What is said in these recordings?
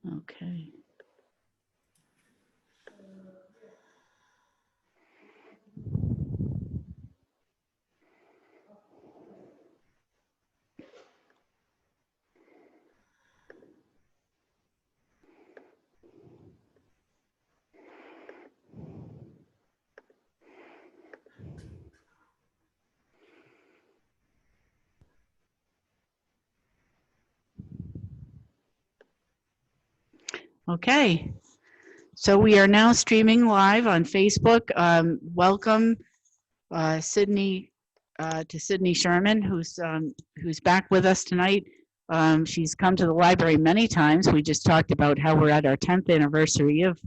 Okay. Okay. So we are now streaming live on Facebook. Welcome, Sydney, to Sydney Sherman, who's back with us tonight. She's come to the library many times. We just talked about how we're at our 10th anniversary of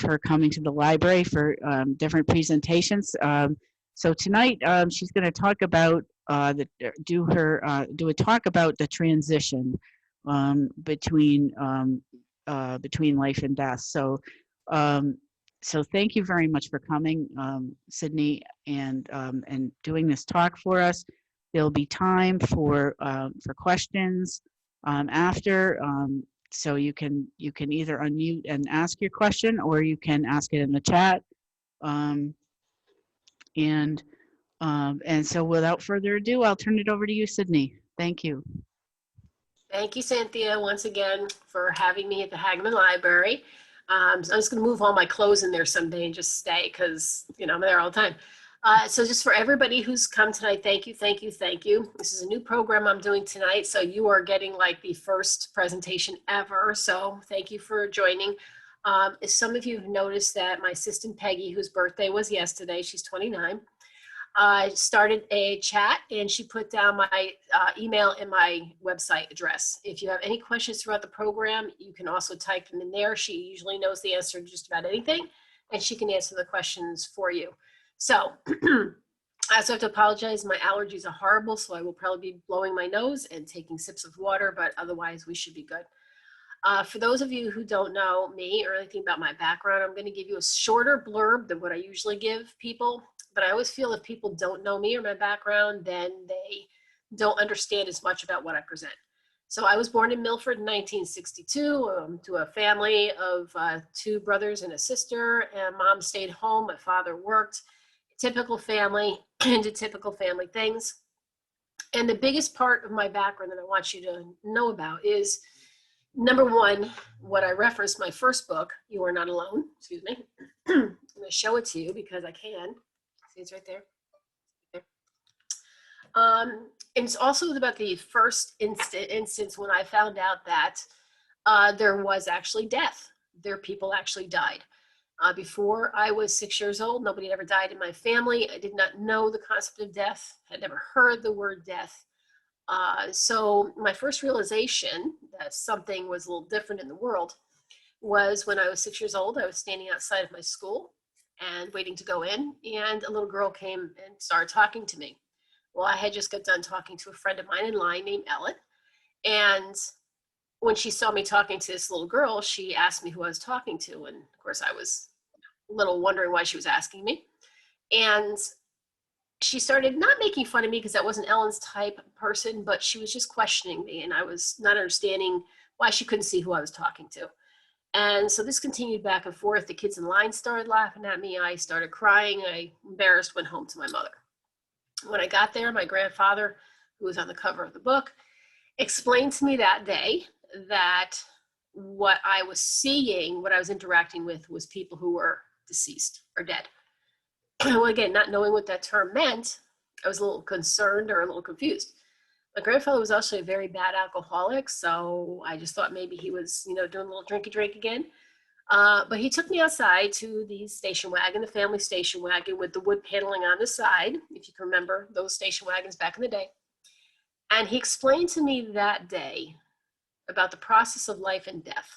her coming to the library for different presentations. So tonight she's going to talk about do a talk about the transition between life and death. So thank you very much for coming, Sydney, and doing this talk for us. There'll be time for questions after. So you can either unmute and ask your question, or you can ask it in the chat. And so without further ado, I'll turn it over to you, Sydney. Thank you. Thank you, Cynthia, once again for having me at the Hagman Library. So I'm just going to move all my clothes in there someday and just stay because, you know, I'm there all the time. So just for everybody who's come tonight, thank you, thank you, thank you. This is a new program I'm doing tonight, so you are getting like the first presentation ever. So thank you for joining. As some of you have noticed that my assistant Peggy, whose birthday was yesterday, she's 29, started a chat, and she put down my email and my website address. If you have any questions throughout the program, you can also type them in there. She usually knows the answer to just about anything, and she can answer the questions for you. So I also have to apologize. My allergies are horrible, so I will probably be blowing my nose and taking sips of water, but otherwise we should be good. For those of you who don't know me or anything about my background, I'm going to give you a shorter blurb than what I usually give people. But I always feel if people don't know me or my background, then they don't understand as much about what I present. So I was born in Milford in 1962 to a family of 2 brothers and a sister, and mom stayed home. My father worked. Typical family, and did typical family things. And the biggest part of my background that I want you to know about is, number one, what I referenced my first book, You Are Not Alone. Excuse me. I'm going to show it to you because I can. See, it's right there. And it's also about the first instance when I found out that there was actually death. People actually died. Before I was 6 years old, nobody had ever died in my family. I did not know the concept of death. Had never heard the word death. So my first realization that something was a little different in the world was when I was 6 years old. I was standing outside of my school and waiting to go in, and a little girl came and started talking to me. Well, I had just got done talking to a friend of mine in line named Ellen, and when she saw me talking to this little girl, she asked me who I was talking to, and of course I was a little wondering why she was asking me. And she started not making fun of me because that wasn't Ellen's type of person, but she was just questioning me, and I was not understanding why she couldn't see who I was talking to. And so this continued back and forth. The kids in line started laughing at me. I started crying. I, embarrassed, went home to my mother. When I got there, my grandfather, who was on the cover of the book, explained to me that day that what I was seeing, what I was interacting with, was people who were deceased or dead. Well, again, not knowing what that term meant, I was a little concerned or a little confused. My grandfather was also a very bad alcoholic, so I just thought maybe he was, doing a little drinky drink again. But he took me outside to the station wagon, the family station wagon with the wood paneling on the side, if you can remember those station wagons back in the day. And he explained to me that day about the process of life and death.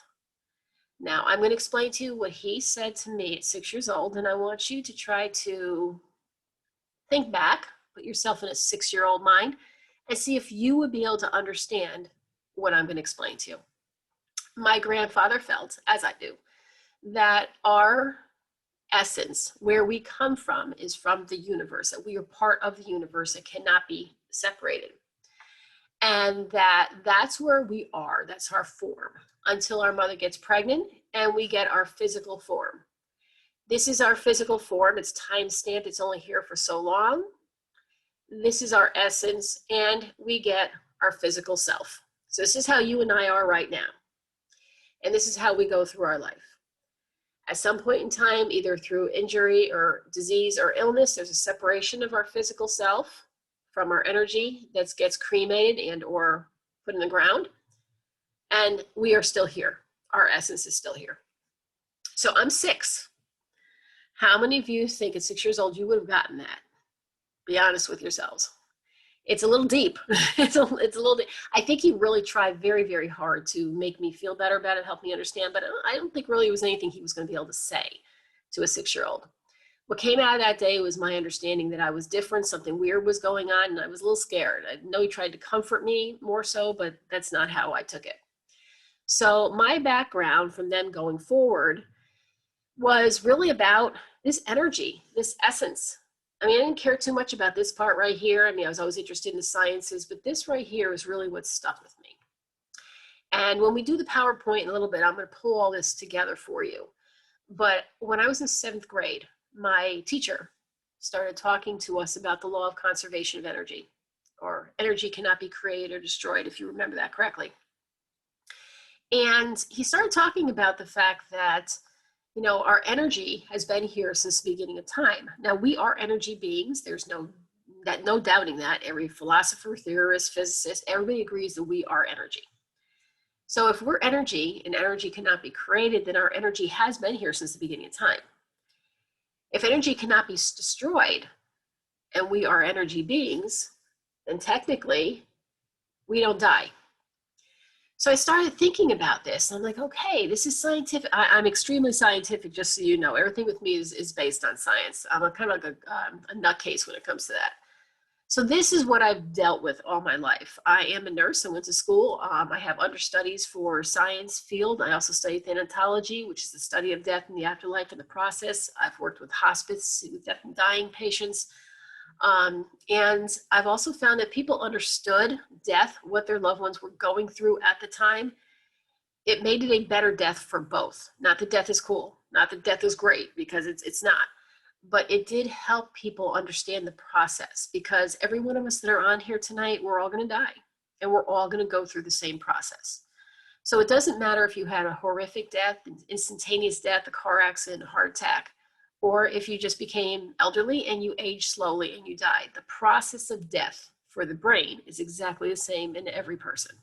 Now, I'm going to explain to you what he said to me at 6 years old, and I want you to try to think back, put yourself in a 6-year-old mind, and see if you would be able to understand what I'm going to explain to you. My grandfather felt, as I do, that our essence, where we come from, is from the universe, that we are part of the universe that cannot be separated. And that's where we are. That's our form until our mother gets pregnant and we get our physical form. This is our physical form. It's time stamped. It's only here for so long. This is our essence, and we get our physical self. So this is how you and I are right now. And this is how we go through our life. At some point in time, either through injury or disease or illness, there's a separation of our physical self from our energy that gets cremated and or put in the ground. And we are still here. Our essence is still here. So I'm 6. How many of you think at 6 years old you would have gotten that? Be honest with yourselves. It's a little deep. It's a little deep. I think he really tried very, very hard to make me feel better about it, help me understand, but I don't think really it was anything he was going to be able to say to a 6-year-old. What came out of that day was my understanding that I was different, something weird was going on, and I was a little scared. I know he tried to comfort me more so, but that's not how I took it. So my background from then going forward was really about this energy, this essence. I mean, I didn't care too much about this part right here. I mean, I was always interested in the sciences, but this right here is really what stuck with me. And when we do the PowerPoint in a little bit, I'm going to pull all this together for you. But when I was in 7th grade, my teacher started talking to us about the law of conservation of energy, or energy cannot be created or destroyed, if you remember that correctly. And he started talking about the fact that, you know, our energy has been here since the beginning of time. Now, we are energy beings. There's no doubting that. Every philosopher, theorist, physicist, everybody agrees that we are energy. So if we're energy and energy cannot be created, then our energy has been here since the beginning of time. If energy cannot be destroyed and we are energy beings, then technically we don't die. So I started thinking about this, and I'm like, okay, this is scientific. I'm extremely scientific, just so you know. Everything with me is based on science. I'm kind of like a nutcase when it comes to that. So this is what I've dealt with all my life. I am a nurse. I went to school. I have understudies for science field. I also study thanatology, which is the study of death and the afterlife and the process. I've worked with hospice, with death and dying patients. And I've also found that people understood death, what their loved ones were going through at the time. It made it a better death for both. Not that death is cool, not that death is great, because it's not. But it did help people understand the process, because every one of us that are on here tonight, we're all going to die, and we're all going to go through the same process. So it doesn't matter if you had a horrific death, instantaneous death, a car accident, a heart attack, or if you just became elderly and you aged slowly and you died. The process of death for the brain is exactly the same in every person.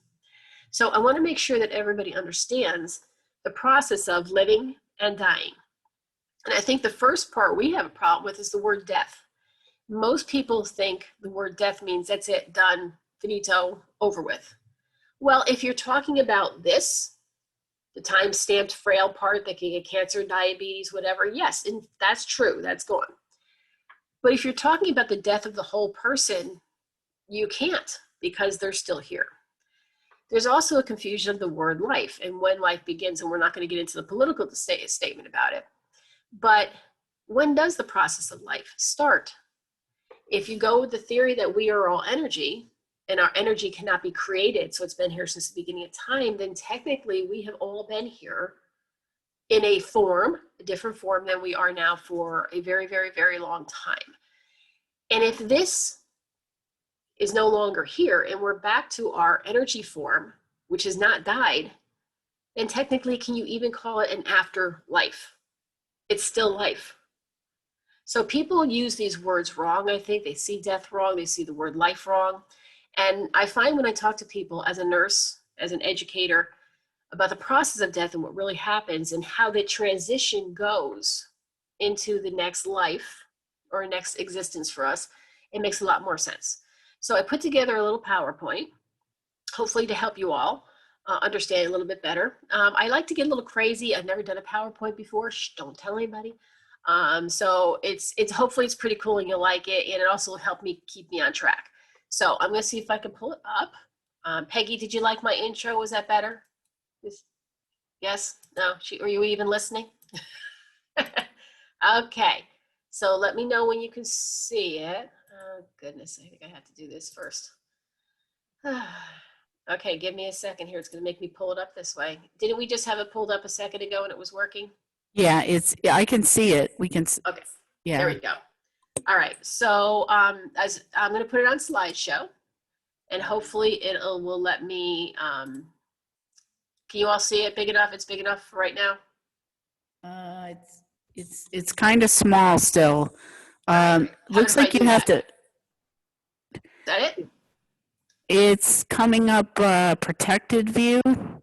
So I want to make sure that everybody understands the process of living and dying. And I think the first part we have a problem with is the word death. Most people think the word death means that's it, done, finito, over with. Well, if you're talking about this, the time-stamped frail part that can get cancer, diabetes, whatever, yes, and that's true, that's gone. But if you're talking about the death of the whole person, you can't, because they're still here. There's also a confusion of the word life and when life begins, and we're not going to get into the political statement about it. But when does the process of life start? If you go with the theory that we are all energy, and our energy cannot be created, so it's been here since the beginning of time, then technically we have all been here in a form, a different form than we are now for a very, very, very long time. And if this is no longer here and we're back to our energy form, which has not died, then technically can you even call it an afterlife? It's still life. So people use these words wrong, I think. They see death wrong, they see the word life wrong. And I find when I talk to people as a nurse, as an educator, about the process of death and what really happens and how the transition goes into the next life or next existence for us, it makes a lot more sense. So I put together a little PowerPoint, hopefully to help you all understand a little bit better. I like to get a little crazy. I've never done a PowerPoint before. Shh, don't tell anybody. So it's hopefully it's pretty cool and you'll like it, and it also will help me keep me on track. So I'm going to see if I can pull it up. Peggy, did you like my intro? Was that better? Yes? No? Were you even listening? Okay. So let me know when you can see it. Oh, goodness. I think I have to do this first. Okay, give me a second here. It's going to make me pull it up this way. Didn't we just have it pulled up a second ago and it was working? Yeah, I can see it. We can, Okay, there yeah. we go. All right, so as I'm going to put it on slideshow, and hopefully it will let me. Can you all see it big enough? It's big enough for right now. It's kind of small still. Right. How about Looks if I like you do have that? to, Is that it? it's coming up, protected view. It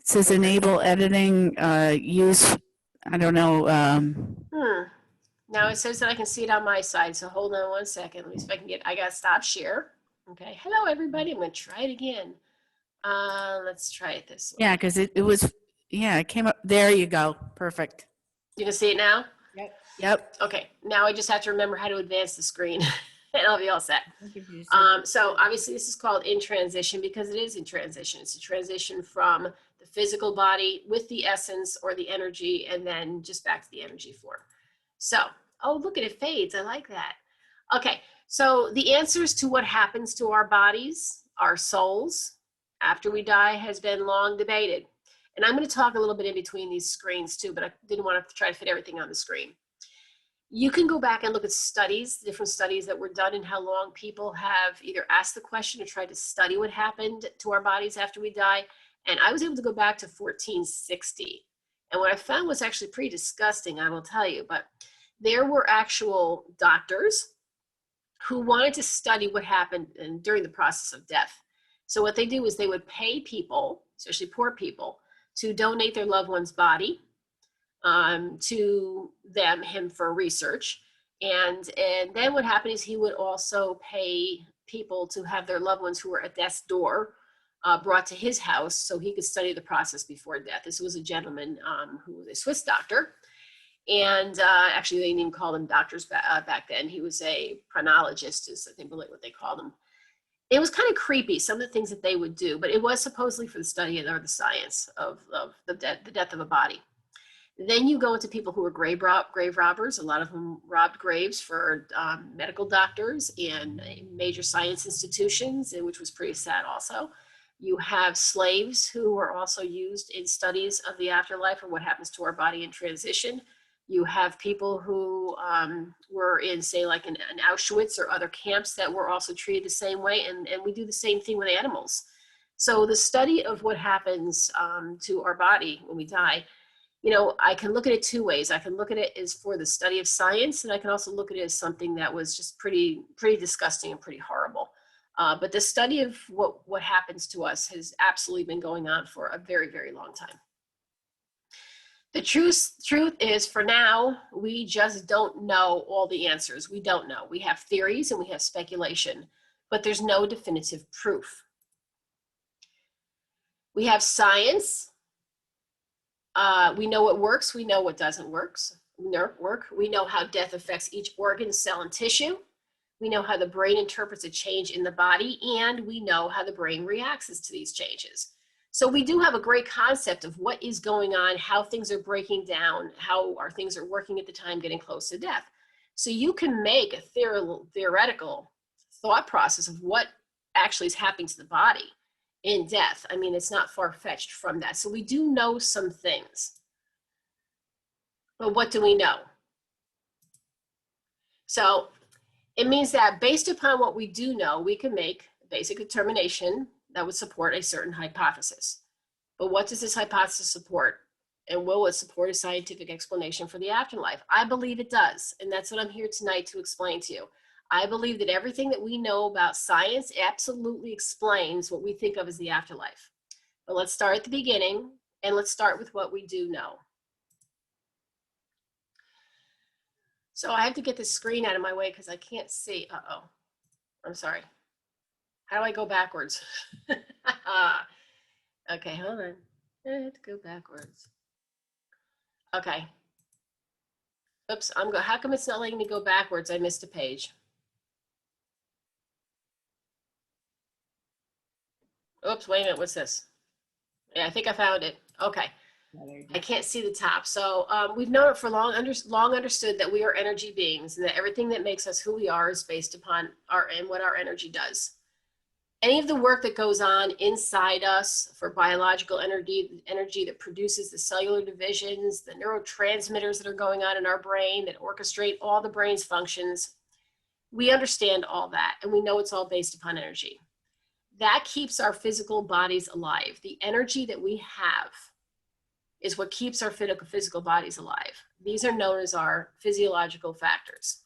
says Okay. enable editing, use, I don't know, Now it says that I can see it on my side, so hold on one second. Let me see if I can get, I gotta stop share. Okay, hello everybody, I'm gonna try it again. Let's try it this yeah, way. because it was, yeah, it came up. There you go. Perfect. You can see it now? Yep. Yep. Okay, now I just have to remember how to advance the screen and I'll be all set. So obviously this is called in transition because it is in transition. It's a transition from the physical body with the essence or the energy and then just back to the energy form. So, oh, look at it fades. I like that. Okay, so the answers to what happens to our bodies, our souls, after we die has been long debated. And I'm going to talk a little bit in between these screens too, but I didn't want to try to fit everything on the screen. You can go back and look at studies, different studies that were done and how long people have either asked the question or tried to study what happened to our bodies after we die. And I was able to go back to 1460. And what I found was actually pretty disgusting, I will tell you. But there were actual doctors who wanted to study what happened during the process of death. So what they do is they would pay people, especially poor people, to donate their loved one's body to him for research. And then what happened is he would also pay people to have their loved ones who were at death's door brought to his house so he could study the process before death. This was a gentleman who was a Swiss doctor. And actually, they didn't even call them doctors back then. He was a phrenologist, is I think what they called him. It was kind of creepy, some of the things that they would do, but it was supposedly for the study or the science of the death of a body. Then you go into people who were grave robbers. A lot of them robbed graves for medical doctors and major science institutions, which was pretty sad also. You have slaves who were also used in studies of the afterlife or what happens to our body in transition. You have people who were in, say, like in Auschwitz or other camps that were also treated the same way. And we do the same thing with animals. So the study of what happens to our body when we die, I can look at it two ways. I can look at it as for the study of science, and I can also look at it as something that was just pretty disgusting and pretty horrible. But the study of what happens to us has absolutely been going on for a very, very long time. The truth is, for now, we just don't know all the answers. We don't know. We have theories and we have speculation, but there's no definitive proof. We have science. We know what works. We know what doesn't work. We know how death affects each organ, cell, and tissue. We know how the brain interprets a change in the body, and we know how the brain reacts to these changes. So we do have a great concept of what is going on, how things are breaking down, how our things are working at the time getting close to death. So you can make a theoretical thought process of what actually is happening to the body in death. I mean, it's not far-fetched from that. So we do know some things. But what do we know? So it means that based upon what we do know, we can make a basic determination that would support a certain hypothesis. But what does this hypothesis support? And will it support a scientific explanation for the afterlife? I believe it does. And that's what I'm here tonight to explain to you. I believe that everything that we know about science absolutely explains what we think of as the afterlife. But let's start at the beginning, and let's start with what we do know. So I have to get this screen out of my way because I can't see. Uh-oh. I'm sorry. How do I go backwards? Okay, hold on. I have to go backwards. Okay. Oops, how come it's not letting me go backwards? I missed a page. Oops, wait a minute, what's this? Yeah, I think I found it. Okay. I can't see the top. So we've known it for long understood that we are energy beings and that everything that makes us who we are is based upon what our energy does. Any of the work that goes on inside us for biological energy, energy that produces the cellular divisions, the neurotransmitters that are going on in our brain that orchestrate all the brain's functions, we understand all that, and we know it's all based upon energy. That keeps our physical bodies alive. The energy that we have is what keeps our physical bodies alive. These are known as our physiological factors.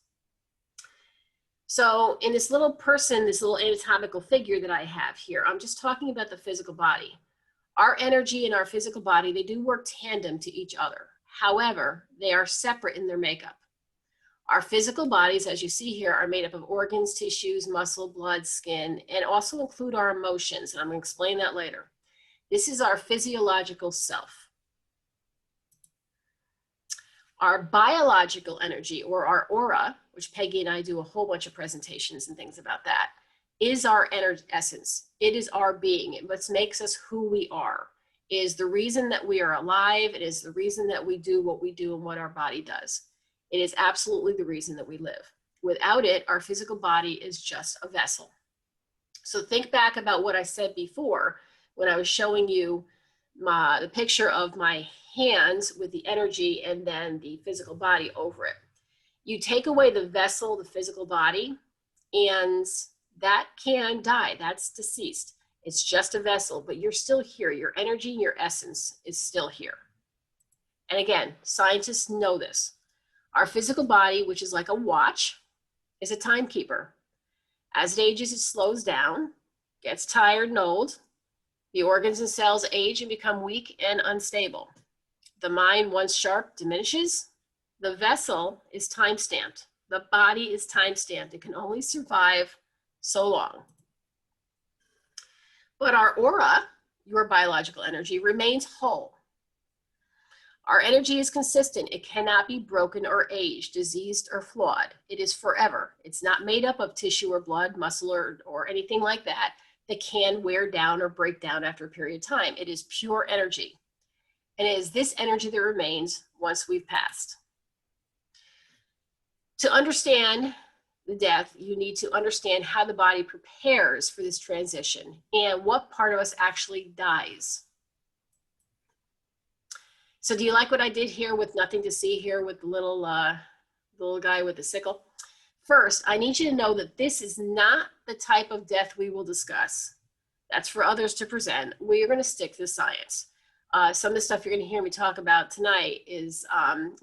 So in this little person, this little anatomical figure that I have here, I'm just talking about the physical body. Our energy and our physical body, they do work tandem to each other. However, they are separate in their makeup. Our physical bodies, as you see here, are made up of organs, tissues, muscle, blood, skin, and also include our emotions. And I'm going to explain that later. This is our physiological self. Our biological energy, or our aura, which Peggy and I do a whole bunch of presentations and things about that, is our essence. It is our being. It what makes us who we are. It is the reason that we are alive. It is the reason that we do what we do and what our body does. It is absolutely the reason that we live. Without it, our physical body is just a vessel. So think back about what I said before when I was showing you the picture of my hands with the energy and then the physical body over it. You take away the vessel, the physical body, and that can die. That's deceased. It's just a vessel, but you're still here. Your energy, your essence is still here. And again, scientists know this. Our physical body, which is like a watch, is a timekeeper. As it ages, it slows down, gets tired and old. The organs and cells age and become weak and unstable. The mind, once sharp, diminishes. The vessel is time-stamped. The body is time-stamped. It can only survive so long. But our aura, your biological energy, remains whole. Our energy is consistent. It cannot be broken or aged, diseased, or flawed. It is forever. It's not made up of tissue or blood, muscle, or anything like that that can wear down or break down after a period of time. It is pure energy. And it is this energy that remains once we've passed. To understand the death, you need to understand how the body prepares for this transition and what part of us actually dies. So do you like what I did here with nothing to see here with the little guy with the sickle? First, I need you to know that this is not the type of death we will discuss. That's for others to present. We are going to stick to the science. Some of the stuff you're going to hear me talk about tonight is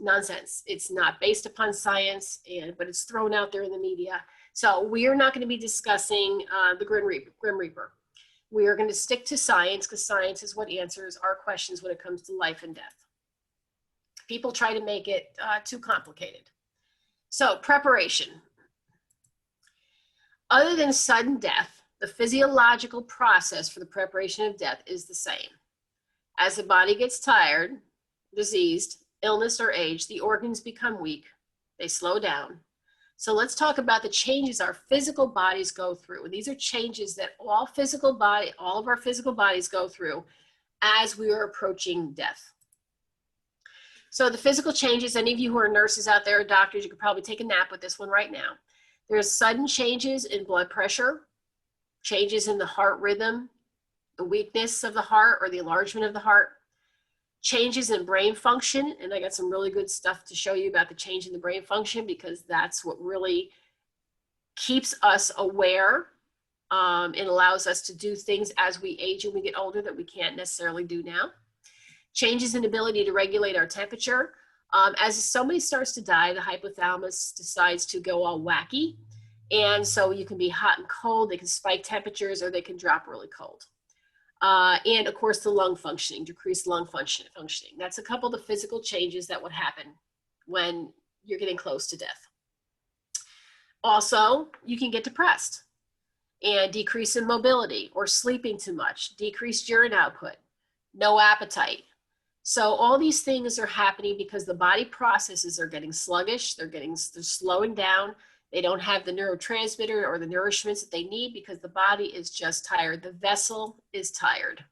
nonsense. It's not based upon science, but it's thrown out there in the media. So we are not going to be discussing the Grim Reaper. We are going to stick to science because science is what answers our questions when it comes to life and death. People try to make it too complicated. So preparation. Other than sudden death, the physiological process for the preparation of death is the same. As the body gets tired, diseased, illness, or age, the organs become weak. They slow down. So let's talk about the changes our physical bodies go through. And these are changes that all of our physical bodies go through as we are approaching death. So the physical changes, any of you who are nurses out there, doctors, you could probably take a nap with this one right now. There's sudden changes in blood pressure, changes in the heart rhythm, the weakness of the heart or the enlargement of the heart, changes in brain function. And I got some really good stuff to show you about the change in the brain function because that's what really keeps us aware and allows us to do things as we age and we get older that we can't necessarily do now. Changes in ability to regulate our temperature. As somebody starts to die, the hypothalamus decides to go all wacky. And so you can be hot and cold, they can spike temperatures, or they can drop really cold. And of course, the lung functioning, decreased lung functioning. That's a couple of the physical changes that would happen when you're getting close to death. Also, you can get depressed and decrease in mobility or sleeping too much, decreased urine output, no appetite. So all these things are happening because the body processes are getting sluggish, they're slowing down. They don't have the neurotransmitter or the nourishments that they need because the body is just tired. The vessel is tired.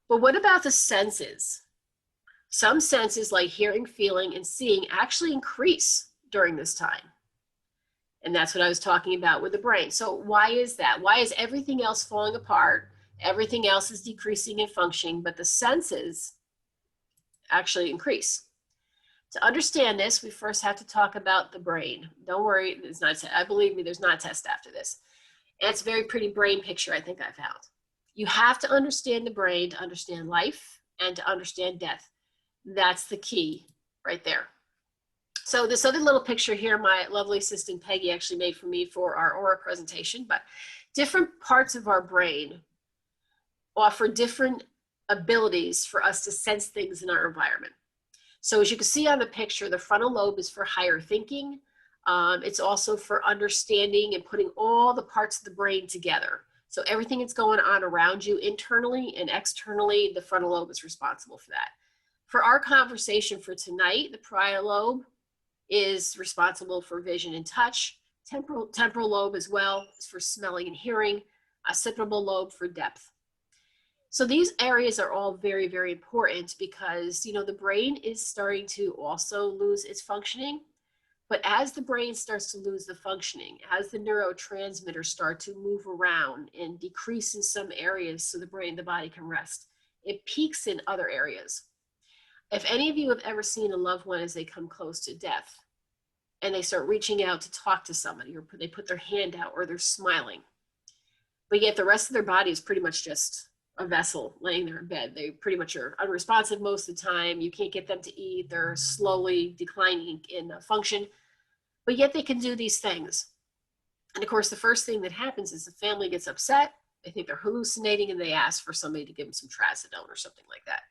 But what about the senses? Some senses like hearing, feeling, and seeing actually increase during this time. And that's what I was talking about with the brain. So why is that? Why is everything else falling apart? Everything else is decreasing in functioning, but the senses actually increase. To understand this, we first have to talk about the brain. Don't worry, there's not. I believe me, there's not a test after this. And it's a very pretty brain picture I think I found. You have to understand the brain to understand life and to understand death. That's the key right there. So this other little picture here, my lovely assistant Peggy actually made for me for our aura presentation, but different parts of our brain offer different abilities for us to sense things in our environment. So as you can see on the picture, the frontal lobe is for higher thinking. It's also for understanding and putting all the parts of the brain together. So everything that's going on around you internally and externally, the frontal lobe is responsible for that. For our conversation for tonight, the parietal lobe is responsible for vision and touch. Temporal lobe as well is for smelling and hearing. Occipital lobe for depth. So these areas are all very, very important because, you know, the brain is starting to also lose its functioning. But as the brain starts to lose the functioning, as the neurotransmitters start to move around and decrease in some areas so the body can rest, it peaks in other areas. If any of you have ever seen a loved one as they come close to death and they start reaching out to talk to somebody, or they put their hand out, or they're smiling, but yet the rest of their body is pretty much just a vessel laying there in bed. They pretty much are unresponsive most of the time. You can't get them to eat. They're slowly declining in function, but yet they can do these things. And of course, the first thing that happens is the family gets upset. They think they're hallucinating and they ask for somebody to give them some trazodone or something like that.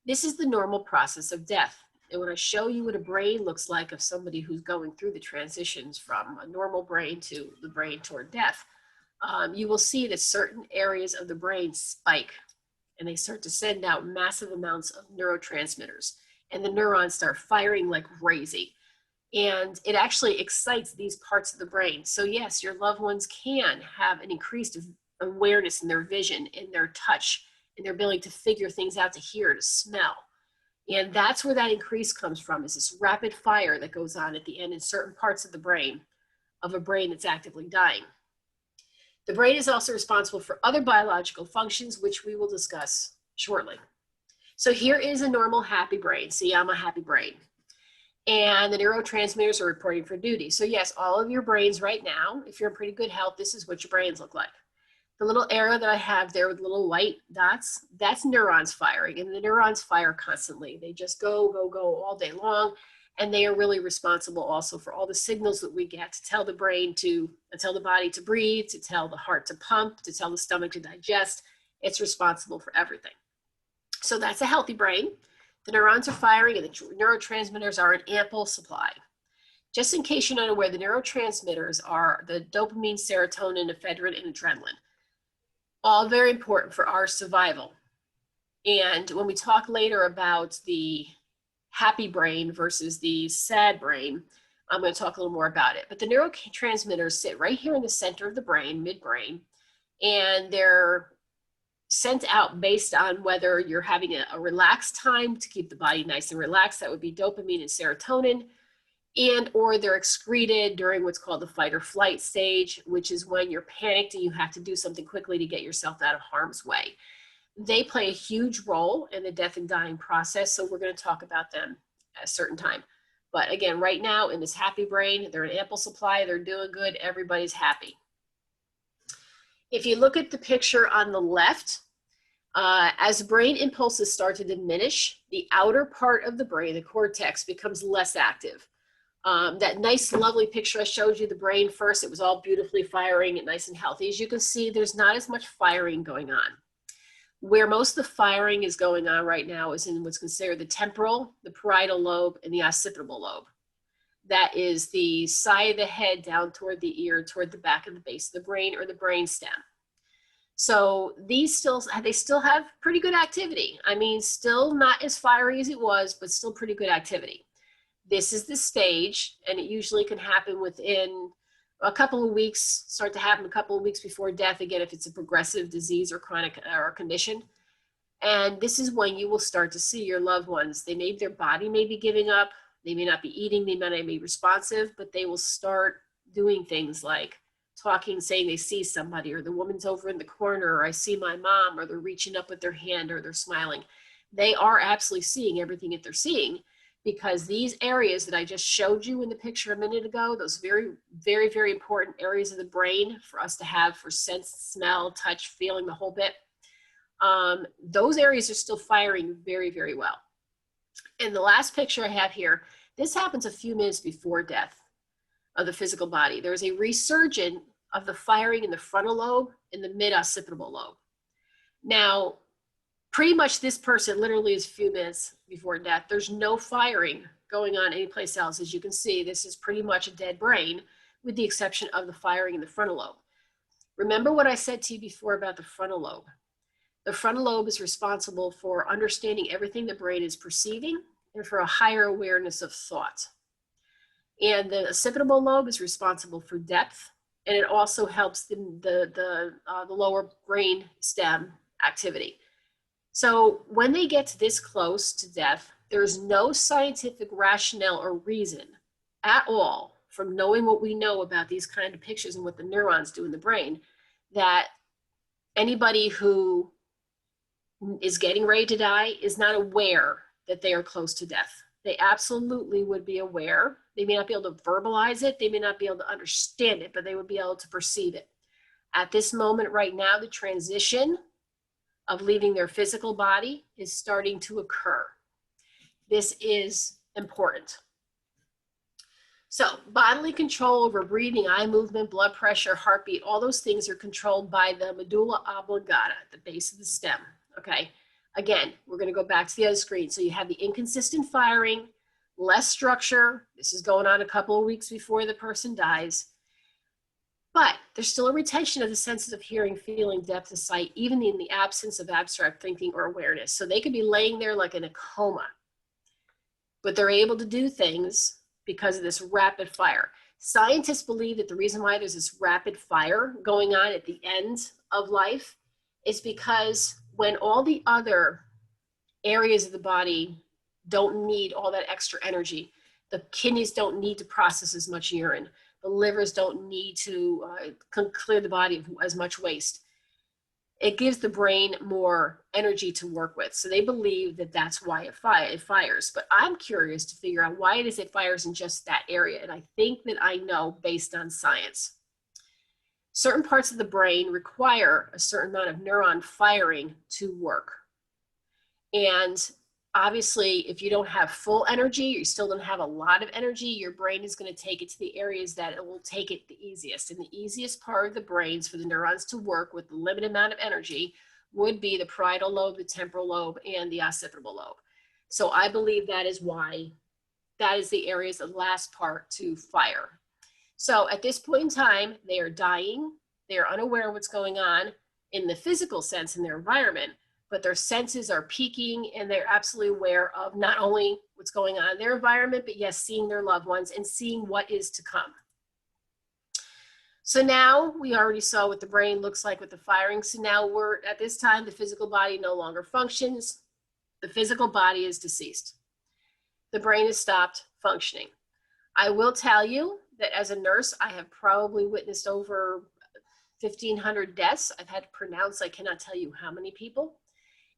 This is the normal process of death. And when I show you what a brain looks like of somebody who's going through the transitions from a normal brain to the brain toward death, you will see that certain areas of the brain spike and they start to send out massive amounts of neurotransmitters, and the neurons start firing like crazy. And it actually excites these parts of the brain. So yes, your loved ones can have an increased awareness in their vision, in their touch, in their ability to figure things out, to hear, to smell. And that's where that increase comes from, is this rapid fire that goes on at the end in certain parts of the brain, of a brain that's actively dying. The brain is also responsible for other biological functions, which we will discuss shortly. So here is a normal happy brain. See, I'm a happy brain. And the neurotransmitters are reporting for duty. So yes, all of your brains right now, if you're in pretty good health, this is what your brains look like. The little arrow that I have there with little white dots, that's neurons firing, and the neurons fire constantly. They just go, go, go all day long, and they are really responsible also for all the signals that we get to tell the brain to tell the body to breathe, to tell the heart to pump, to tell the stomach to digest. It's responsible for everything. So that's a healthy brain. The neurons are firing and the neurotransmitters are in ample supply. Just in case you're not aware, the neurotransmitters are the dopamine, serotonin, ephedrine, and adrenaline. All very important for our survival. And when we talk later about the happy brain versus the sad brain, I'm going to talk a little more about it. But the neurotransmitters sit right here in the center of the brain, midbrain, and they're sent out based on whether you're having a relaxed time to keep the body nice and relaxed. That would be dopamine and serotonin. And or they're excreted during what's called the fight or flight stage, which is when you're panicked and you have to do something quickly to get yourself out of harm's way. They play a huge role in the death and dying process, so we're going to talk about them at a certain time. But again, right now in this happy brain, they're in ample supply, they're doing good, everybody's happy. If you look at the picture on the left, as brain impulses start to diminish, the outer part of the brain, the cortex, becomes less active. That nice, lovely picture I showed you, the brain first, it was all beautifully firing and nice and healthy. As you can see, there's not as much firing going on. Where most of the firing is going on right now is in what's considered the temporal, the parietal lobe, and the occipital lobe. That is the side of the head down toward the ear, toward the back of the base of the brain, or the brain stem. So these they still have pretty good activity. I mean, still not as fiery as it was, but still pretty good activity. This is the stage, and it usually can happen within a couple of weeks, start to happen a couple of weeks before death, again, if it's a progressive disease or chronic or condition. And this is when you will start to see your loved ones. Their body may be giving up, they may not be eating, they may not be responsive, but they will start doing things like talking, saying they see somebody, or the woman's over in the corner, or I see my mom, or they're reaching up with their hand, or they're smiling. They are absolutely seeing everything that they're seeing, because these areas that I just showed you in the picture a minute ago, those very, very, very important areas of the brain for us to have for sense, smell, touch, feeling, the whole bit, those areas are still firing very, very well. And the last picture I have here, this happens a few minutes before death of the physical body. There's a resurgence of the firing in the frontal lobe and the mid-occipital lobe. Now, pretty much this person literally is a few minutes before death. There's no firing going on anyplace else. As you can see, this is pretty much a dead brain, with the exception of the firing in the frontal lobe. Remember what I said to you before about the frontal lobe. The frontal lobe is responsible for understanding everything the brain is perceiving and for a higher awareness of thought. And the occipital lobe is responsible for depth, and it also helps the lower brain stem activity. So when they get to this close to death, there's no scientific rationale or reason at all, from knowing what we know about these kind of pictures and what the neurons do in the brain, that anybody who is getting ready to die is not aware that they are close to death. They absolutely would be aware. They may not be able to verbalize it. They may not be able to understand it, but they would be able to perceive it. At this moment right now, the transition of leaving their physical body is starting to occur. This is important. So bodily control over breathing, eye movement, blood pressure, heartbeat, all those things are controlled by the medulla oblongata at the base of the stem. Okay, again, we're going to go back to the other screen. So you have the inconsistent firing, less structure. This is going on a couple of weeks before the person dies. But there's still a retention of the senses of hearing, feeling, depth of sight, even in the absence of abstract thinking or awareness. So they could be laying there like in a coma, but they're able to do things because of this rapid fire. Scientists believe that the reason why there's this rapid fire going on at the end of life is because when all the other areas of the body don't need all that extra energy, the kidneys don't need to process as much urine, the livers don't need to clear the body of as much waste. It gives the brain more energy to work with. So they believe that that's why it fires. But I'm curious to figure out why it is it fires in just that area. And I think that I know based on science. Certain parts of the brain require a certain amount of neuron firing to work. And obviously, if you don't have full energy, you still don't have a lot of energy, your brain is going to take it to the areas that it will take it the easiest. And the easiest part of the brains for the neurons to work with the limited amount of energy would be the parietal lobe, the temporal lobe, and the occipital lobe. So I believe that is why that is the areas of the last part to fire. So at this point in time, they are dying. They are unaware of what's going on in the physical sense in their environment, but their senses are peaking and they're absolutely aware of not only what's going on in their environment, but yes, seeing their loved ones and seeing what is to come. So now we already saw what the brain looks like with the firing. So now we're at this time, the physical body no longer functions. The physical body is deceased. The brain has stopped functioning. I will tell you that as a nurse, I have probably witnessed over 1,500 deaths. I've had to pronounce, I cannot tell you how many people.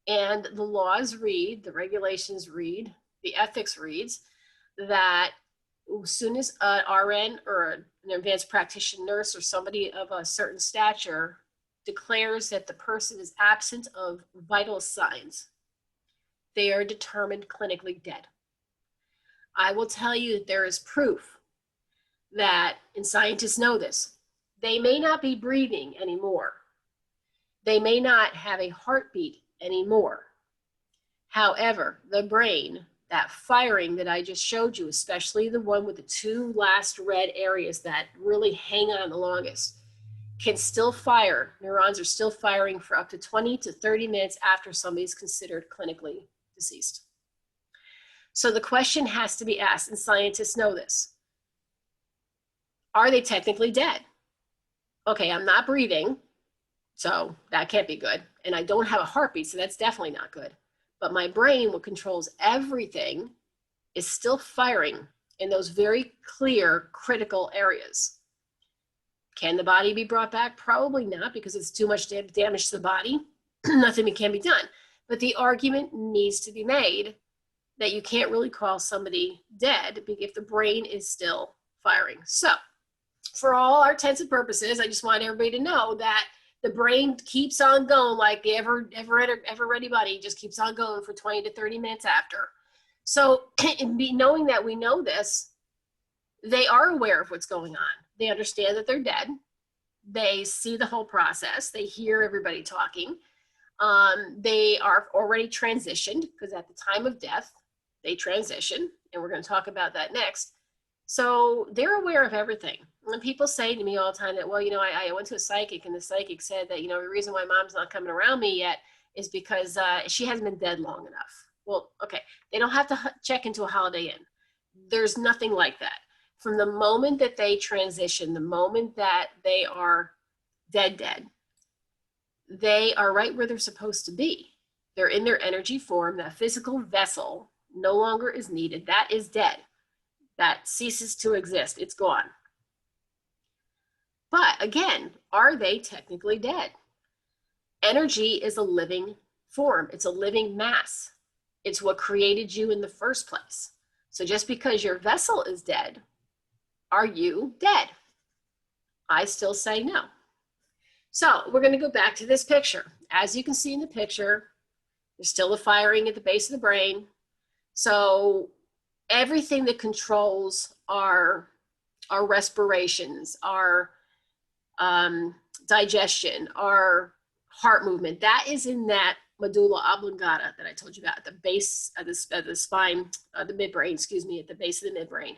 And the laws read, the regulations read, the ethics reads that as soon as an RN or an advanced practitioner nurse or somebody of a certain stature declares that the person is absent of vital signs, they are determined clinically dead. I will tell you that there is proof that, and scientists know this, they may not be breathing anymore. They may not have a heartbeat anymore. However, the brain, that firing that I just showed you, especially the one with the two last red areas that really hang on the longest, can still fire. Neurons are still firing for up to 20 to 30 minutes after somebody's considered clinically deceased. So the question has to be asked, and scientists know this. Are they technically dead? Okay, I'm not breathing, so that can't be good. And I don't have a heartbeat, so that's definitely not good. But my brain, what controls everything, is still firing in those very clear, critical areas. Can the body be brought back? Probably not, because it's too much damage to the body. Nothing can be done. But the argument needs to be made that you can't really call somebody dead if the brain is still firing. So for all our intents and purposes, I just want everybody to know that the brain keeps on going like the ever ready buddy, just keeps on going for 20 to 30 minutes after. So knowing that we know this, they are aware of what's going on. They understand that they're dead. They see the whole process. They hear everybody talking. They are already transitioned, because at the time of death, they transition, and we're going to talk about that next. So they're aware of everything. When people say to me all the time that, well, you know, I went to a psychic, and the psychic said that, you know, the reason why mom's not coming around me yet is because she hasn't been dead long enough. Well, okay, they don't have to check into a Holiday Inn. There's nothing like that. From the moment that they transition, the moment that they are dead, they are right where they're supposed to be. They're in their energy form. That physical vessel no longer is needed. That is dead. That ceases to exist. It's gone. But again, are they technically dead? Energy is a living form. It's a living mass. It's what created you in the first place. So just because your vessel is dead, are you dead? I still say no. So we're going to go back to this picture. As you can see in the picture, there's still a firing at the base of the brain. So everything that controls our respirations, our digestion, our heart movement, that is in that medulla oblongata that I told you about at the base of the spine, the midbrain, excuse me, at the base of the midbrain.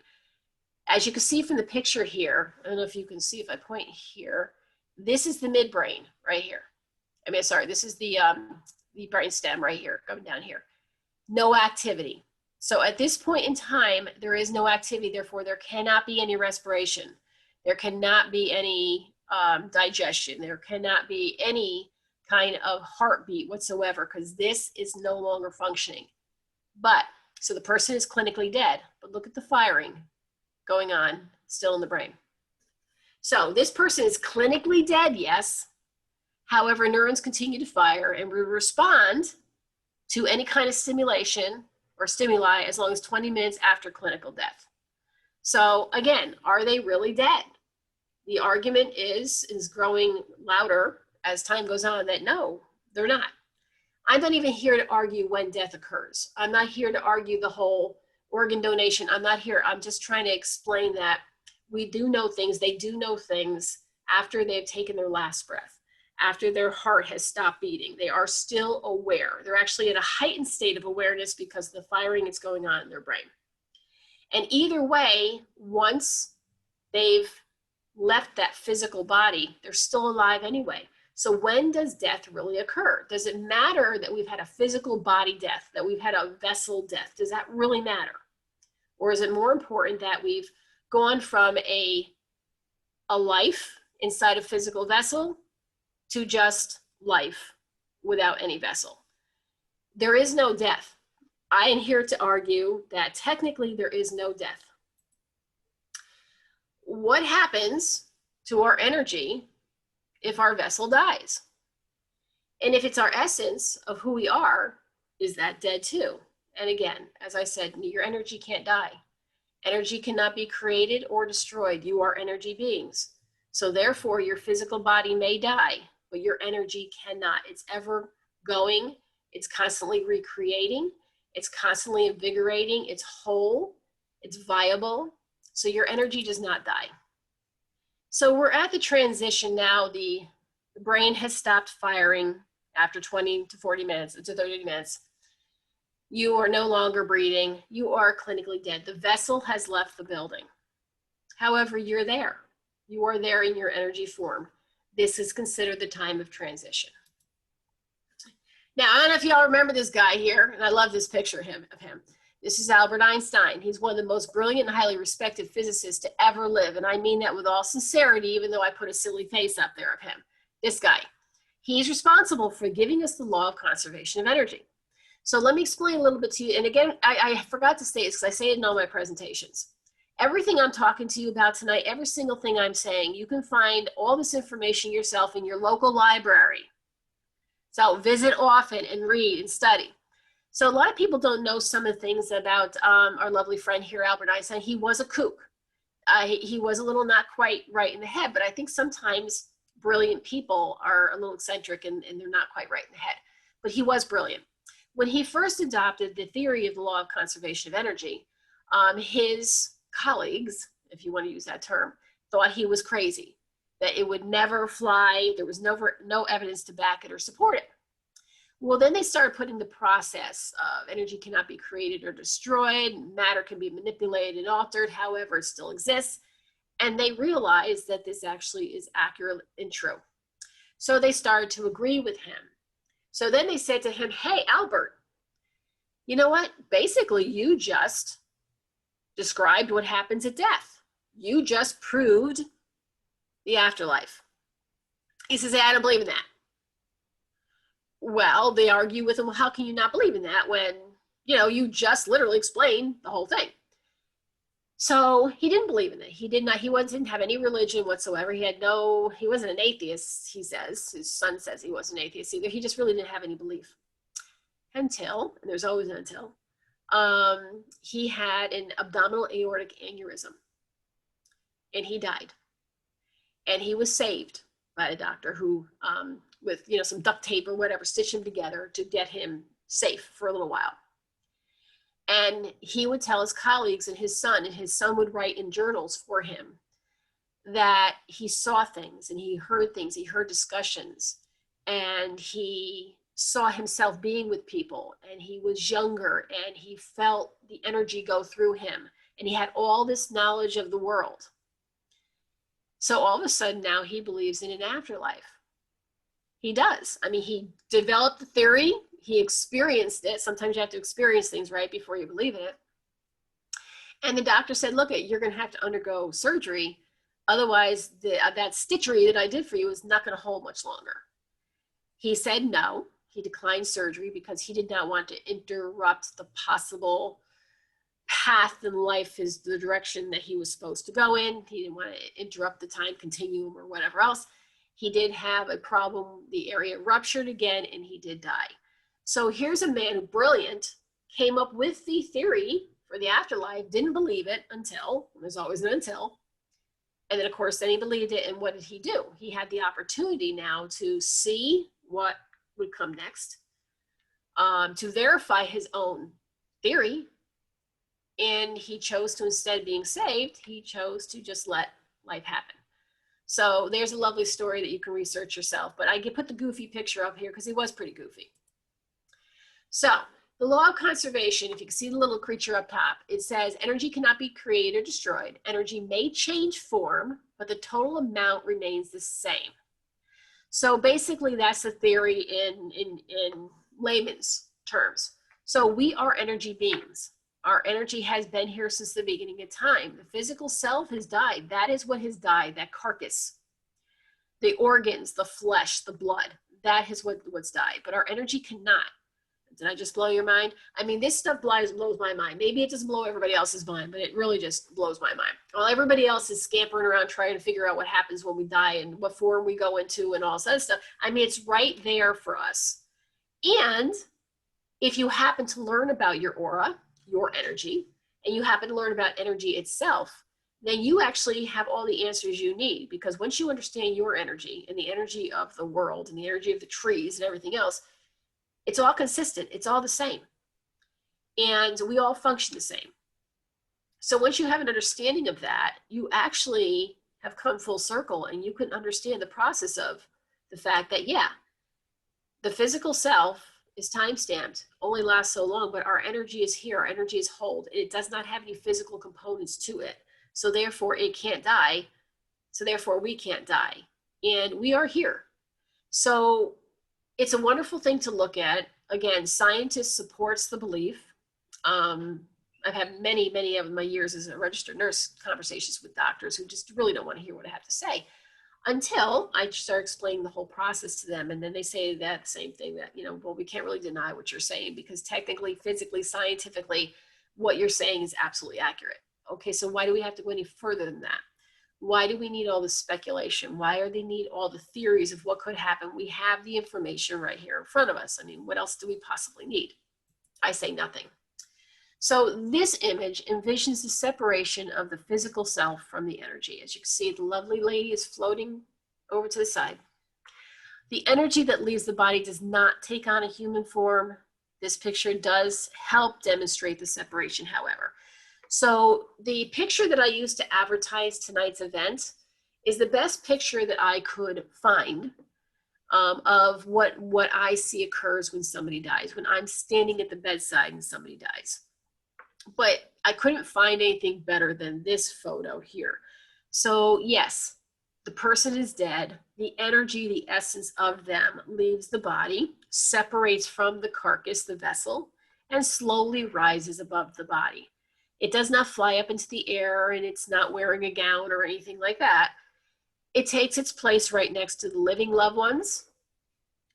As you can see from the picture here, I don't know if you can see if I point here, this is the midbrain right here. I mean, sorry, this is the brain stem right here, going down here. No activity. So at this point in time, there is no activity. Therefore, there cannot be any respiration. There cannot be any digestion. There cannot be any kind of heartbeat whatsoever, because this is no longer functioning. But, so the person is clinically dead, but look at the firing going on still in the brain. So this person is clinically dead, yes. However, neurons continue to fire and we respond to any kind of stimulation or stimuli as long as 20 minutes after clinical death. So again, are they really dead? The argument is growing louder as time goes on that no, they're not. I'm not even here to argue when death occurs. I'm not here to argue the whole organ donation. I'm not here. I'm just trying to explain that we do know things. They do know things after they've taken their last breath, after their heart has stopped beating. They are still aware. They're actually in a heightened state of awareness because of the firing is going on in their brain. And either way, once they've left that physical body, they're still alive anyway. So when does death really occur? Does it matter that we've had a physical body death, that we've had a vessel death? Does that really matter? Or is it more important that we've gone from a life inside a physical vessel to just life without any vessel? There is no death. I am here to argue that technically there is no death. What happens to our energy if our vessel dies? And if it's our essence of who we are, is that dead too? And again, as I said, your energy can't die. Energy cannot be created or destroyed. You are energy beings. So therefore, your physical body may die, but your energy cannot. It's ever going. It's constantly recreating. It's constantly invigorating. It's whole. It's viable. So your energy does not die. So we're at the transition now. The brain has stopped firing after 20 to 40 minutes, to 30 minutes. You are no longer breathing. You are clinically dead. The vessel has left the building. However, you're there. You are there in your energy form. This is considered the time of transition. Now, I don't know if y'all remember this guy here, and I love this picture of him. This is Albert Einstein. He's one of the most brilliant and highly respected physicists to ever live, and I mean that with all sincerity, even though I put a silly face up there of him. This guy. He's responsible for giving us the law of conservation of energy. So let me explain a little bit to you. And again, I forgot to say this because I say it in all my presentations. Everything I'm talking to you about tonight, every single thing I'm saying, you can find all this information yourself in your local library. So visit often and read and study. So a lot of people don't know some of the things about our lovely friend here, Albert Einstein. He was a kook. He was a little not quite right in the head, but I think sometimes brilliant people are a little eccentric and they're not quite right in the head. But he was brilliant. When he first adopted the theory of the law of conservation of energy, his colleagues, if you want to use that term, thought he was crazy, that it would never fly. There was no evidence to back it or support it. Well, then they started putting the process of energy cannot be created or destroyed, matter can be manipulated and altered, however, it still exists. And they realized that this actually is accurate and true. So they started to agree with him. So then they said to him, hey, Albert, you know what? Basically, you just described what happens at death. You just proved the afterlife. He says, hey, I don't believe in that. Well, they argue with him, well, how can you not believe in that when, you just literally explained the whole thing? So he didn't believe in it. He didn't have any religion whatsoever. He wasn't an atheist, he says. His son says he wasn't an atheist either. He just really didn't have any belief. Until, and there's always an until, he had an abdominal aortic aneurysm and he died. And he was saved by a doctor who, with some duct tape or whatever, stitched him together to get him safe for a little while. And he would tell his colleagues and his son would write in journals for him that he saw things and he heard things, he heard discussions, and he saw himself being with people, and he was younger and he felt the energy go through him, and he had all this knowledge of the world. So all of a sudden now he believes in an afterlife. He does. I mean, he developed the theory, he experienced it. Sometimes you have to experience things right before you believe in it. And the doctor said, look, you're going to have to undergo surgery. Otherwise, that stitchery that I did for you is not going to hold much longer. He said no. He declined surgery because he did not want to interrupt the possible path in life, is the direction that he was supposed to go in. He didn't want to interrupt the time continuum or whatever else. He did have a problem. The area ruptured again and he did die. So here's a man who, brilliant, came up with the theory for the afterlife, didn't believe it until, there's always an until, and then of course then he believed it, and what did he do? He had the opportunity now to see what would come next, to verify his own theory, and he chose to, instead of being saved, he chose to just let life happen. So there's a lovely story that you can research yourself, but I put the goofy picture up here because he was pretty goofy. So the law of conservation, if you can see the little creature up top, it says energy cannot be created or destroyed. Energy may change form, but the total amount remains the same. So basically that's the theory in layman's terms. So we are energy beings. Our energy has been here since the beginning of time. The physical self has died. That is what has died, that carcass. The organs, the flesh, the blood, that is what's died. But our energy cannot. Did I just blow your mind? I mean, this stuff blows my mind. Maybe it doesn't blow everybody else's mind, but it really just blows my mind. While everybody else is scampering around trying to figure out what happens when we die and what form we go into and all this other stuff, I mean, it's right there for us. And if you happen to learn about your aura, your energy, and you happen to learn about energy itself, then you actually have all the answers you need, because once you understand your energy and the energy of the world and the energy of the trees and everything else, it's all consistent. It's all the same. And we all function the same. So once you have an understanding of that, you actually have come full circle, and you can understand the process of the fact that, yeah, the physical self is time-stamped, only lasts so long, but our energy is here. Our energy is whole. It does not have any physical components to it. So therefore it can't die. So therefore we can't die. And we are here. So it's a wonderful thing to look at. Again, scientists supports the belief. I've had many of my years as a registered nurse conversations with doctors who just really don't want to hear what I have to say, until I start explaining the whole process to them. And then they say that same thing, that, well, we can't really deny what you're saying, because technically, physically, scientifically, what you're saying is absolutely accurate. Okay, so why do we have to go any further than that? Why do we need all this speculation? Why do they need all the theories of what could happen? We have the information right here in front of us. I mean, what else do we possibly need? I say nothing. So this image envisions the separation of the physical self from the energy. As you can see, the lovely lady is floating over to the side. The energy that leaves the body does not take on a human form. This picture does help demonstrate the separation, however. So the picture that I used to advertise tonight's event is the best picture that I could find of what I see occurs when somebody dies, when I'm standing at the bedside and somebody dies. But I couldn't find anything better than this photo here. So yes, the person is dead. The energy, the essence of them leaves the body, separates from the carcass, the vessel, and slowly rises above the body. It does not fly up into the air, and it's not wearing a gown or anything like that. It takes its place right next to the living loved ones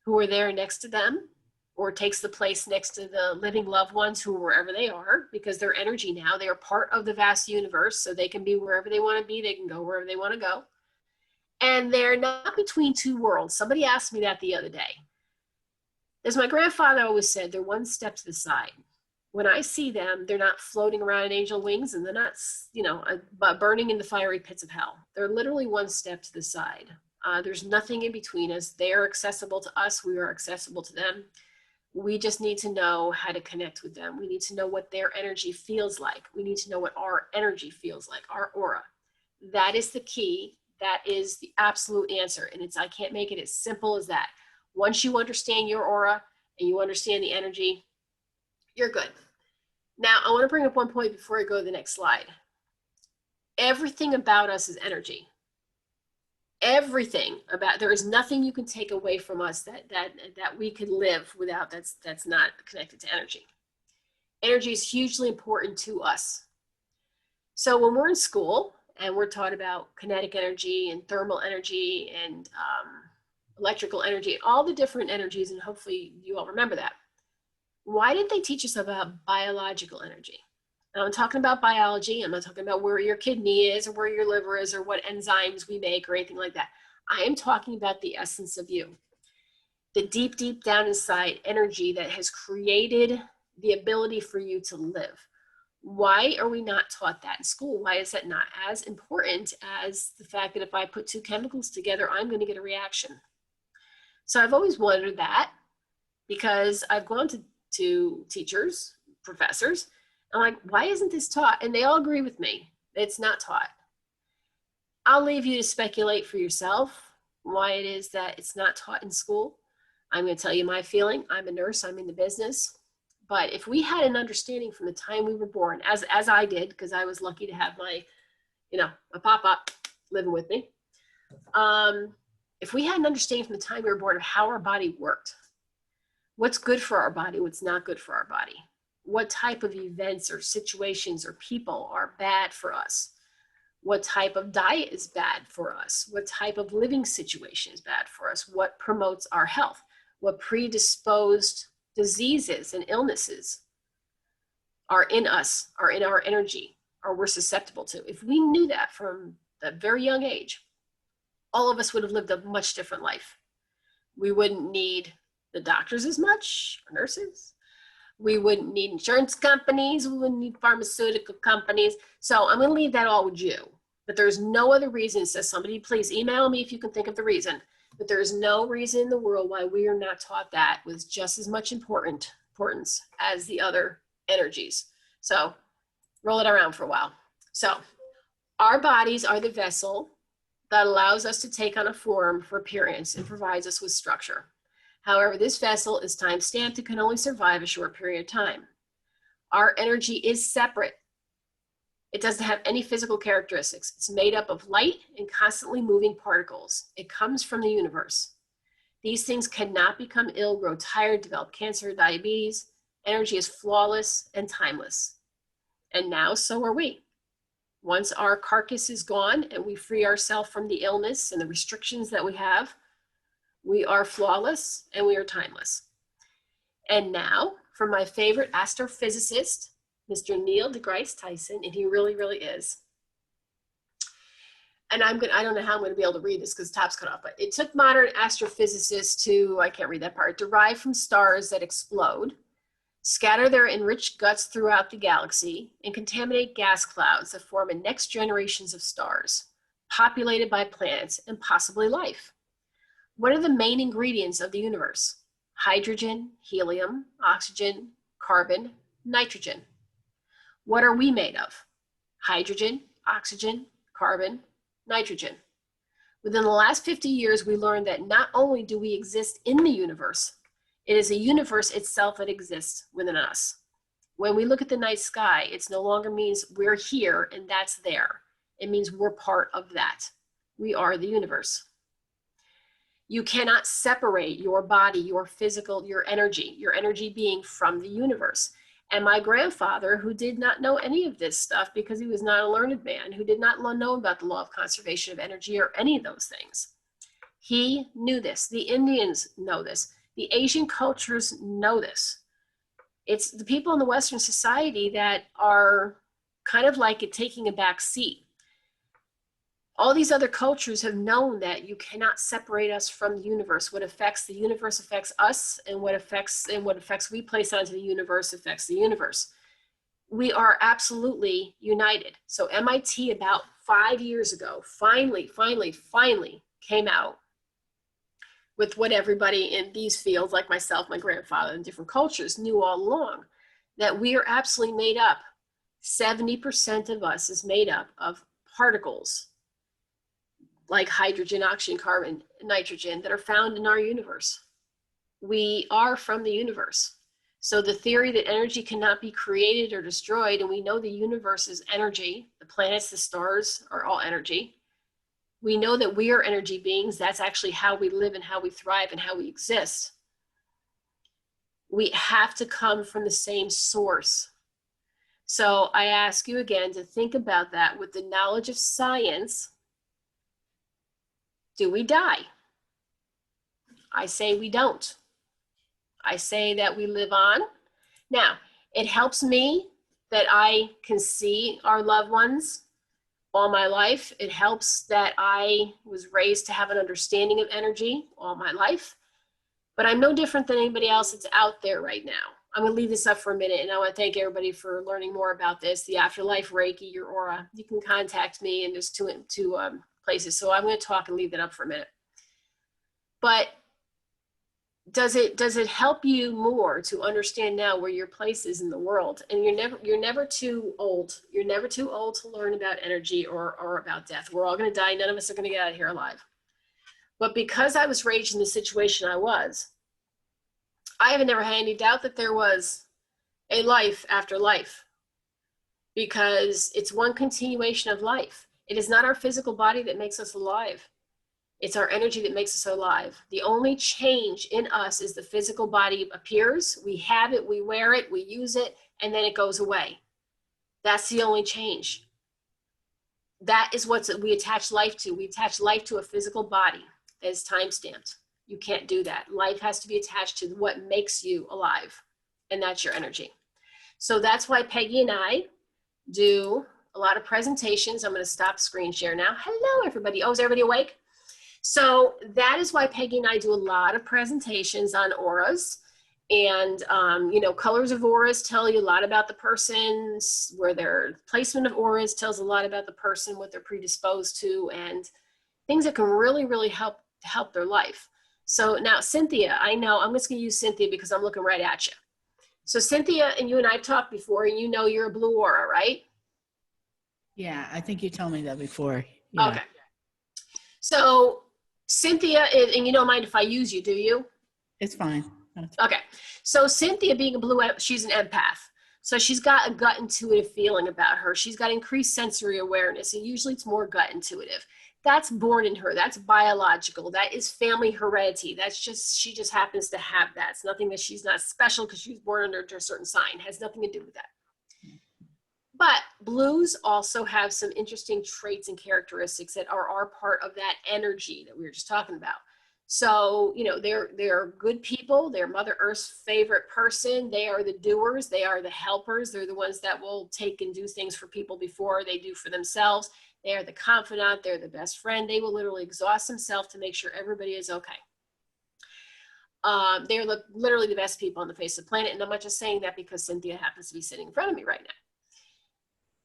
who are there next to them, or takes the place next to the living loved ones who are wherever they are, because they're energy now. They are part of the vast universe, so they can be wherever they want to be. They can go wherever they want to go. And they're not between two worlds. Somebody asked me that the other day. As my grandfather always said, they're one step to the side. When I see them, they're not floating around in angel wings, and they're not, burning in the fiery pits of hell. They're literally one step to the side. There's nothing in between us. They are accessible to us. We are accessible to them. We just need to know how to connect with them. We need to know what their energy feels like. We need to know what our energy feels like, our aura. That is the key. That is the absolute answer. And I can't make it as simple as that. Once you understand your aura and you understand the energy, you're good. Now, I want to bring up one point before I go to the next slide. Everything about us is energy. Everything about, there is nothing you can take away from us that we could live without, that's not connected to energy. Energy is hugely important to us. So when we're in school and we're taught about kinetic energy and thermal energy and electrical energy, all the different energies, and hopefully you all remember that. Why didn't they teach us about biological energy? Now, I'm talking about biology. I'm not talking about where your kidney is or where your liver is or what enzymes we make or anything like that. I am talking about the essence of you. The deep, deep down inside energy that has created the ability for you to live. Why are we not taught that in school? Why is that not as important as the fact that if I put two chemicals together, I'm going to get a reaction? So I've always wondered that, because I've gone to teachers, professors, I'm like, why isn't this taught? And they all agree with me. It's not taught. I'll leave you to speculate for yourself why it is that it's not taught in school. I'm going to tell you my feeling. I'm a nurse. I'm in the business. But if we had an understanding from the time we were born, as I did, because I was lucky to have my pop-up living with me. If we had an understanding from the time we were born of how our body worked, what's good for our body, what's not good for our body, what type of events or situations or people are bad for us, what type of diet is bad for us, what type of living situation is bad for us, what promotes our health, what predisposed diseases and illnesses are in us, are in our energy, or we're susceptible to. If we knew that from a very young age, all of us would have lived a much different life. We wouldn't need the doctors as much, or nurses. We wouldn't need insurance companies. We wouldn't need pharmaceutical companies. So I'm going to leave that all with you. But there's no other reason. Says somebody, please email me if you can think of the reason. But there is no reason in the world why we are not taught that with just as much importance as the other energies. So roll it around for a while. So our bodies are the vessel that allows us to take on a form for appearance and provides us with structure. However, this vessel is time-stamped and can only survive a short period of time. Our energy is separate. It doesn't have any physical characteristics. It's made up of light and constantly moving particles. It comes from the universe. These things cannot become ill, grow tired, develop cancer, diabetes. Energy is flawless and timeless. And now, so are we. Once our carcass is gone and we free ourselves from the illness and the restrictions that we have, we are flawless and we are timeless. And now, for my favorite astrophysicist, Mr. Neil deGrasse Tyson, and he really, really is. And I don't know how I'm going to be able to read this because the top's cut off, but it took modern astrophysicists to, I can't read that part, derive from stars that explode, scatter their enriched guts throughout the galaxy, and contaminate gas clouds that form a next generations of stars, populated by planets and possibly life. What are the main ingredients of the universe? Hydrogen, helium, oxygen, carbon, nitrogen. What are we made of? Hydrogen, oxygen, carbon, nitrogen. Within the last 50 years, we learned that not only do we exist in the universe, it is a universe itself that exists within us. When we look at the night sky, it no longer means we're here and that's there. It means we're part of that. We are the universe. You cannot separate your body, your physical, your energy being from the universe. And my grandfather, who did not know any of this stuff because he was not a learned man, who did not know about the law of conservation of energy or any of those things, he knew this. The Indians know this. The Asian cultures know this. It's the people in the Western society that are kind of like it taking a back seat. All these other cultures have known that you cannot separate us from the universe. What affects the universe affects us, and what effects we place onto the universe affects the universe. We are absolutely united. So MIT about 5 years ago finally came out with what everybody in these fields, like myself, my grandfather, and different cultures knew all along, that we are absolutely made up. 70% of us is made up of particles like hydrogen, oxygen, carbon, nitrogen that are found in our universe. We are from the universe. So the theory that energy cannot be created or destroyed, and we know the universe is energy, the planets, the stars are all energy. We know that we are energy beings. That's actually how we live and how we thrive and how we exist. We have to come from the same source. So I ask you again to think about that with the knowledge of science. Do we die? I say we don't. I say that we live on. Now, it helps me that I can see our loved ones all my life. It helps that I was raised to have an understanding of energy all my life. But I'm no different than anybody else that's out there right now. I'm going to leave this up for a minute, and I want to thank everybody for learning more about this, the afterlife, Reiki, your aura. You can contact me, and there's two places. So I'm going to talk and leave that up for a minute. But does it help you more to understand now where your place is in the world? And you're never too old. You're never too old to learn about energy or about death. We're all going to die. None of us are going to get out of here alive. But because I was raised in the situation I was, I haven't never had any doubt that there was a life after life, because it's one continuation of life. It is not our physical body that makes us alive. It's our energy that makes us alive. The only change in us is the physical body appears, we have it, we wear it, we use it, and then it goes away. That's the only change. That is what we attach life to. We attach life to a physical body that is time-stamped. You can't do that. Life has to be attached to what makes you alive, and that's your energy. So that's why Peggy and I do a lot of presentations. I'm going to stop screen share now. Hello, everybody. Oh, is everybody awake? So that is why Peggy and I do a lot of presentations on auras. And, colors of auras tell you a lot about the person's, where their placement of auras tells a lot about the person, what they're predisposed to, and things that can really, really help their life. So now, Cynthia, I know I'm just going to use Cynthia because I'm looking right at you. So Cynthia, and you and I talked before, and you know you're a blue aura, right? Yeah, I think you told me that before. Yeah. Okay. So Cynthia, and you don't mind if I use you, do you? It's fine. Okay. So Cynthia, being a blue, she's an empath. So she's got a gut intuitive feeling about her. She's got increased sensory awareness, and usually it's more gut intuitive. That's born in her. That's biological. That is family heredity. She just happens to have that. It's nothing that she's not special because she was born under a certain sign. It has nothing to do with that. But blues also have some interesting traits and characteristics that are part of that energy that we were just talking about. So, you know, they're good people. They're Mother Earth's favorite person. They are the doers. They are the helpers. They're the ones that will take and do things for people before they do for themselves. They are the confidant. They're the best friend. They will literally exhaust themselves to make sure everybody is okay. They're literally the best people on the face of the planet. And I'm not just saying that because Cynthia happens to be sitting in front of me right now.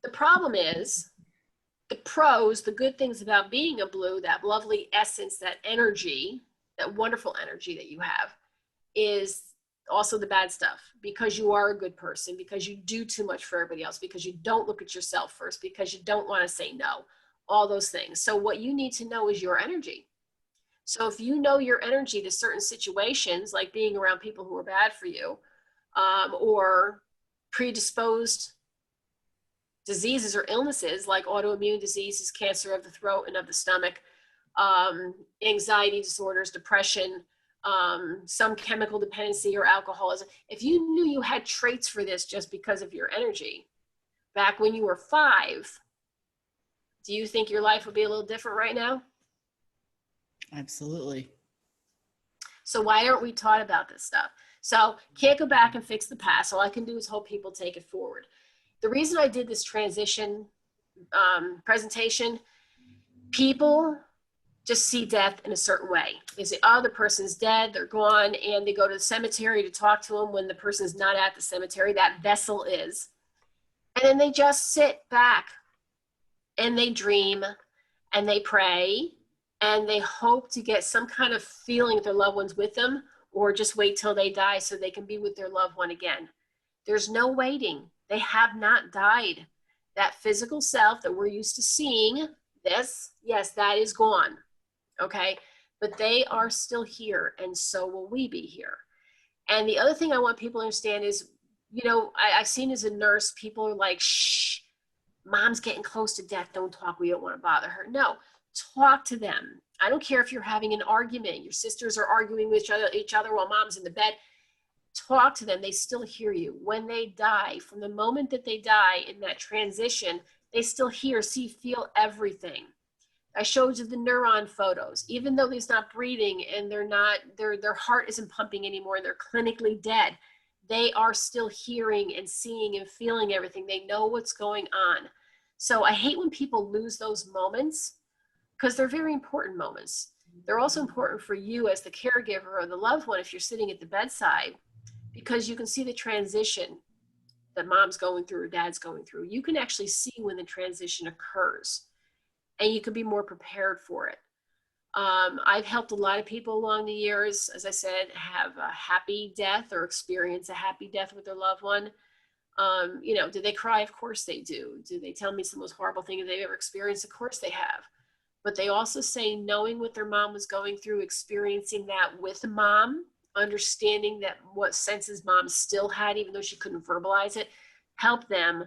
The problem is, the pros, the good things about being a blue, that lovely essence, that energy, that wonderful energy that you have, is also the bad stuff, because you are a good person, because you do too much for everybody else, because you don't look at yourself first, because you don't want to say no, all those things. So what you need to know is your energy. So if you know your energy to certain situations, like being around people who are bad for you, or predisposed diseases or illnesses like autoimmune diseases, cancer of the throat and of the stomach, anxiety disorders, depression, some chemical dependency or alcoholism. If you knew you had traits for this just because of your energy back when you were 5, do you think your life would be a little different right now? Absolutely. So why aren't we taught about this stuff? So can't go back and fix the past. All I can do is hope people take it forward. The reason I did this transition presentation, people just see death in a certain way. They say, oh, the person's dead, they're gone, and they go to the cemetery to talk to them when the person's not at the cemetery, that vessel is. And then they just sit back and they dream and they pray and they hope to get some kind of feeling that their loved one's with them, or just wait till they die so they can be with their loved one again. There's no waiting. They have not died. That physical self that we're used to seeing, this, yes, that is gone. Okay, but they are still here, and so will we be here. And the other thing I want people to understand is, you know, I've seen as a nurse, people are like, shh, mom's getting close to death, don't talk, we don't want to bother her. No, talk to them. I don't care if you're having an argument, your sisters are arguing with each other while mom's in the bed. Talk to them. They still hear you. When they die, from the moment that they die in that transition, they still hear, see, feel everything. I showed you the neuron photos. Even though they're not breathing and they're not, their heart isn't pumping anymore, they're clinically dead, they are still hearing and seeing and feeling everything. They know what's going on. So I hate when people lose those moments, because they're very important moments. They're also important for you as the caregiver or the loved one if you're sitting at the bedside, because you can see the transition that mom's going through or dad's going through. You can actually see when the transition occurs, and you can be more prepared for it. I've helped a lot of people along the years, as I said, have a happy death or experience a happy death with their loved one. You know, do they cry? Of course they do. Do they tell me it's the most horrible thing they've ever experienced? Of course they have. But they also say, knowing what their mom was going through, experiencing that with mom, understanding that what senses mom still had, even though she couldn't verbalize it, help them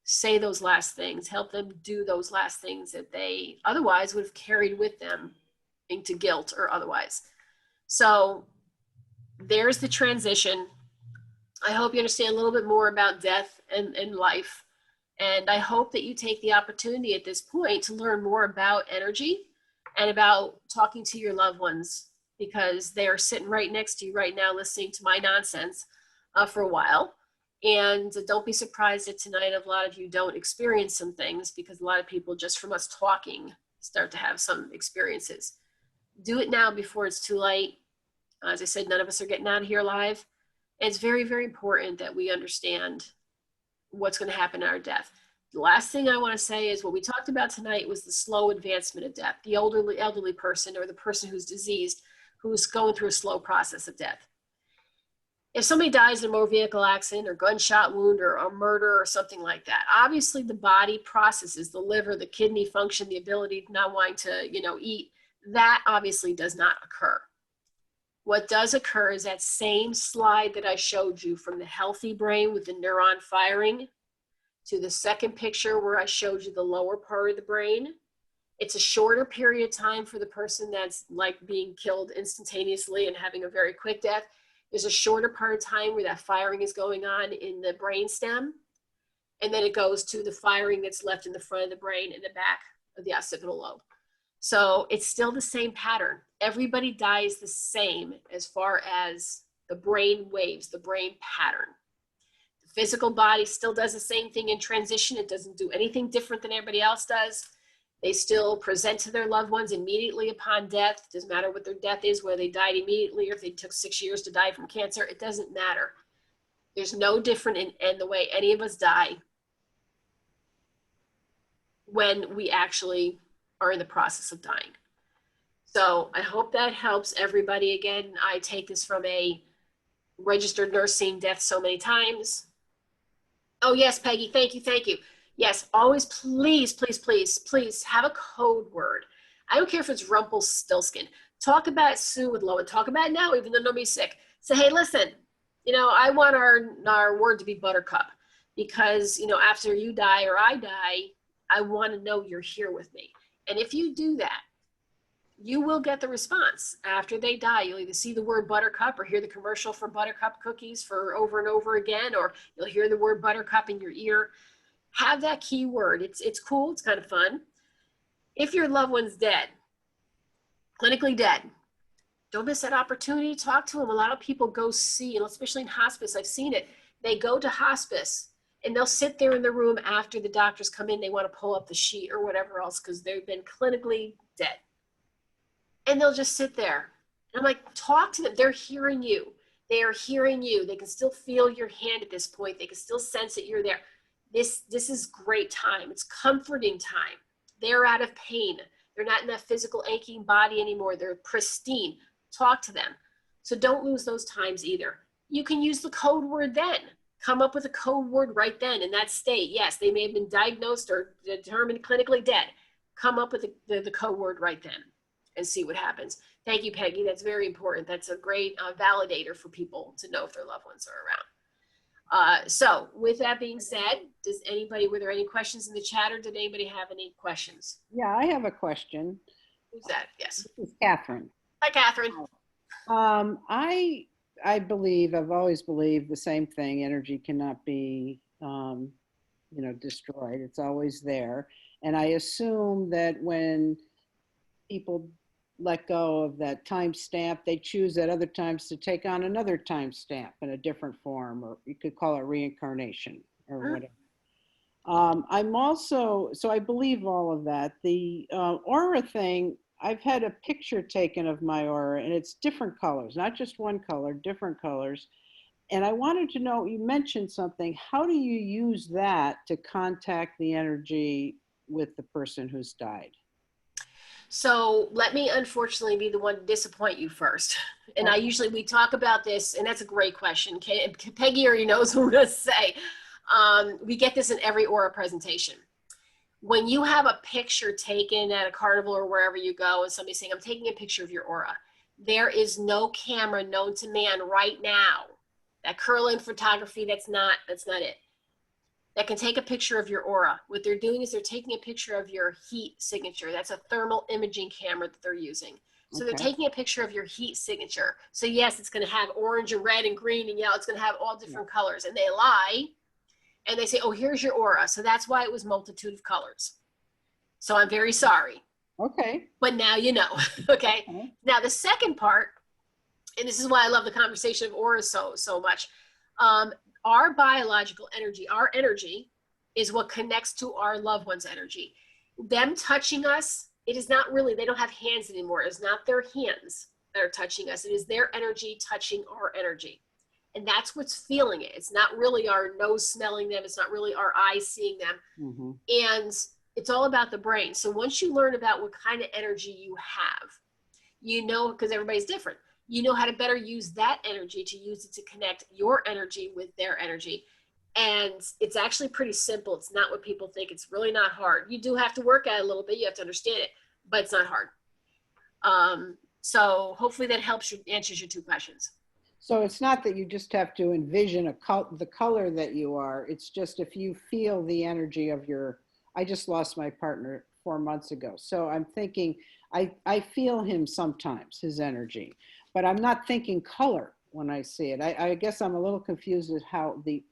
say those last things, help them do those last things that they otherwise would have carried with them into guilt or otherwise. So there's the transition. I hope you understand a little bit more about death and life. And I hope that you take the opportunity at this point to learn more about energy and about talking to your loved ones, because they are sitting right next to you right now listening to my nonsense for a while. And don't be surprised that tonight a lot of you don't experience some things, because a lot of people just from us talking start to have some experiences. Do it now before it's too late. As I said, none of us are getting out of here alive. It's very, very important that we understand what's going to happen at our death. The last thing I want to say is what we talked about tonight was the slow advancement of death, the elderly person or the person who's diseased, who's going through a slow process of death. If somebody dies in a motor vehicle accident or gunshot wound or a murder or something like that, obviously the body processes, the liver, the kidney function, the ability to not wanting to, eat, that obviously does not occur. What does occur is that same slide that I showed you from the healthy brain with the neuron firing to the second picture where I showed you the lower part of the brain. It's a shorter period of time for the person that's like being killed instantaneously and having a very quick death. There's a shorter part of time where that firing is going on in the brain stem. And then it goes to the firing that's left in the front of the brain and the back of the occipital lobe. So it's still the same pattern. Everybody dies the same as far as the brain waves, the brain pattern. The physical body still does the same thing in transition. It doesn't do anything different than everybody else does. They still present to their loved ones immediately upon death. It doesn't matter what their death is, whether they died immediately or if they took 6 years to die from cancer. It doesn't matter. There's no different in the way any of us die when we actually are in the process of dying. So I hope that helps everybody. Again, I take this from a registered nurse seeing death so many times. Oh yes, Peggy, thank you, thank you. Yes, always please, please, please, please have a code word. I don't care if it's Rumpelstiltskin. Talk about Sue with Lowen. Talk about it now, even though nobody's sick. Say, hey, listen, I want our word to be Buttercup because, after you die or I die, I want to know you're here with me. And if you do that, you will get the response. After they die, you'll either see the word Buttercup or hear the commercial for Buttercup cookies for over and over again, or you'll hear the word Buttercup in your ear. Have that key word. It's cool. It's kind of fun. If your loved one's dead, clinically dead, don't miss that opportunity to talk to them. A lot of people go see, and especially in hospice, I've seen it. They go to hospice and they'll sit there in the room after the doctors come in. They want to pull up the sheet or whatever else because they've been clinically dead. And they'll just sit there. And I'm like, talk to them. They're hearing you. They are hearing you. They can still feel your hand at this point. They can still sense that you're there. This is great time. It's comforting time. They're out of pain. They're not in that physical aching body anymore. They're pristine. Talk to them. So don't lose those times either. You can use the code word then. Come up with a code word right then in that state. Yes, they may have been diagnosed or determined clinically dead. Come up with the code word right then and see what happens. Thank you, Peggy. That's very important. That's a great validator for people to know if their loved ones are around. So with that being said, were there any questions in the chat or did anybody have any questions? Yeah, I have a question. Who's that? Yes. This is Catherine. Hi, Catherine. I believe, I've always believed the same thing. Energy cannot be, destroyed. It's always there. And I assume that when people let go of that time stamp, they choose at other times to take on another time stamp in a different form, or you could call it reincarnation or whatever. So I believe all of that. The aura thing, I've had a picture taken of my aura and it's different colors, not just one color, different colors. And I wanted to know, you mentioned something, how do you use that to contact the energy with the person who's died? So let me unfortunately be the one to disappoint you first. And we talk about this, and that's a great question. Peggy already knows what I'm going to say. We get this in every aura presentation. When you have a picture taken at a carnival or wherever you go and somebody's saying, I'm taking a picture of your aura, there is no camera known to man right now. That curl-in photography, that's not it. That can take a picture of your aura. What they're doing is they're taking a picture of your heat signature. That's a thermal imaging camera that they're using. So they're taking a picture of your heat signature. So yes, it's going to have orange and red and green and yellow. It's going to have all different colors. And they lie and they say, oh, here's your aura. So that's why it was multitude of colors. So I'm very sorry. Okay. But now you know. Okay. Now the second part, and this is why I love the conversation of auras so much. Our biological energy, our energy is what connects to our loved one's energy. Them touching us, it is not really, they don't have hands anymore. It's not their hands that are touching us. It is their energy touching our energy. And that's what's feeling it. It's not really our nose smelling them. It's not really our eyes seeing them. Mm-hmm. And it's all about the brain. So once you learn about what kind of energy you have, because everybody's different, you know how to better use that energy to use it to connect your energy with their energy. And it's actually pretty simple. It's not what people think. It's really not hard. You do have to work at it a little bit. You have to understand it, but it's not hard. So hopefully that answers your two questions. So it's not that you just have to envision the color that you are. It's just if you feel the energy of I just lost my partner 4 months ago. So I'm thinking, I feel him sometimes, his energy. But I'm not thinking color when I see it. I guess I'm a little confused with how the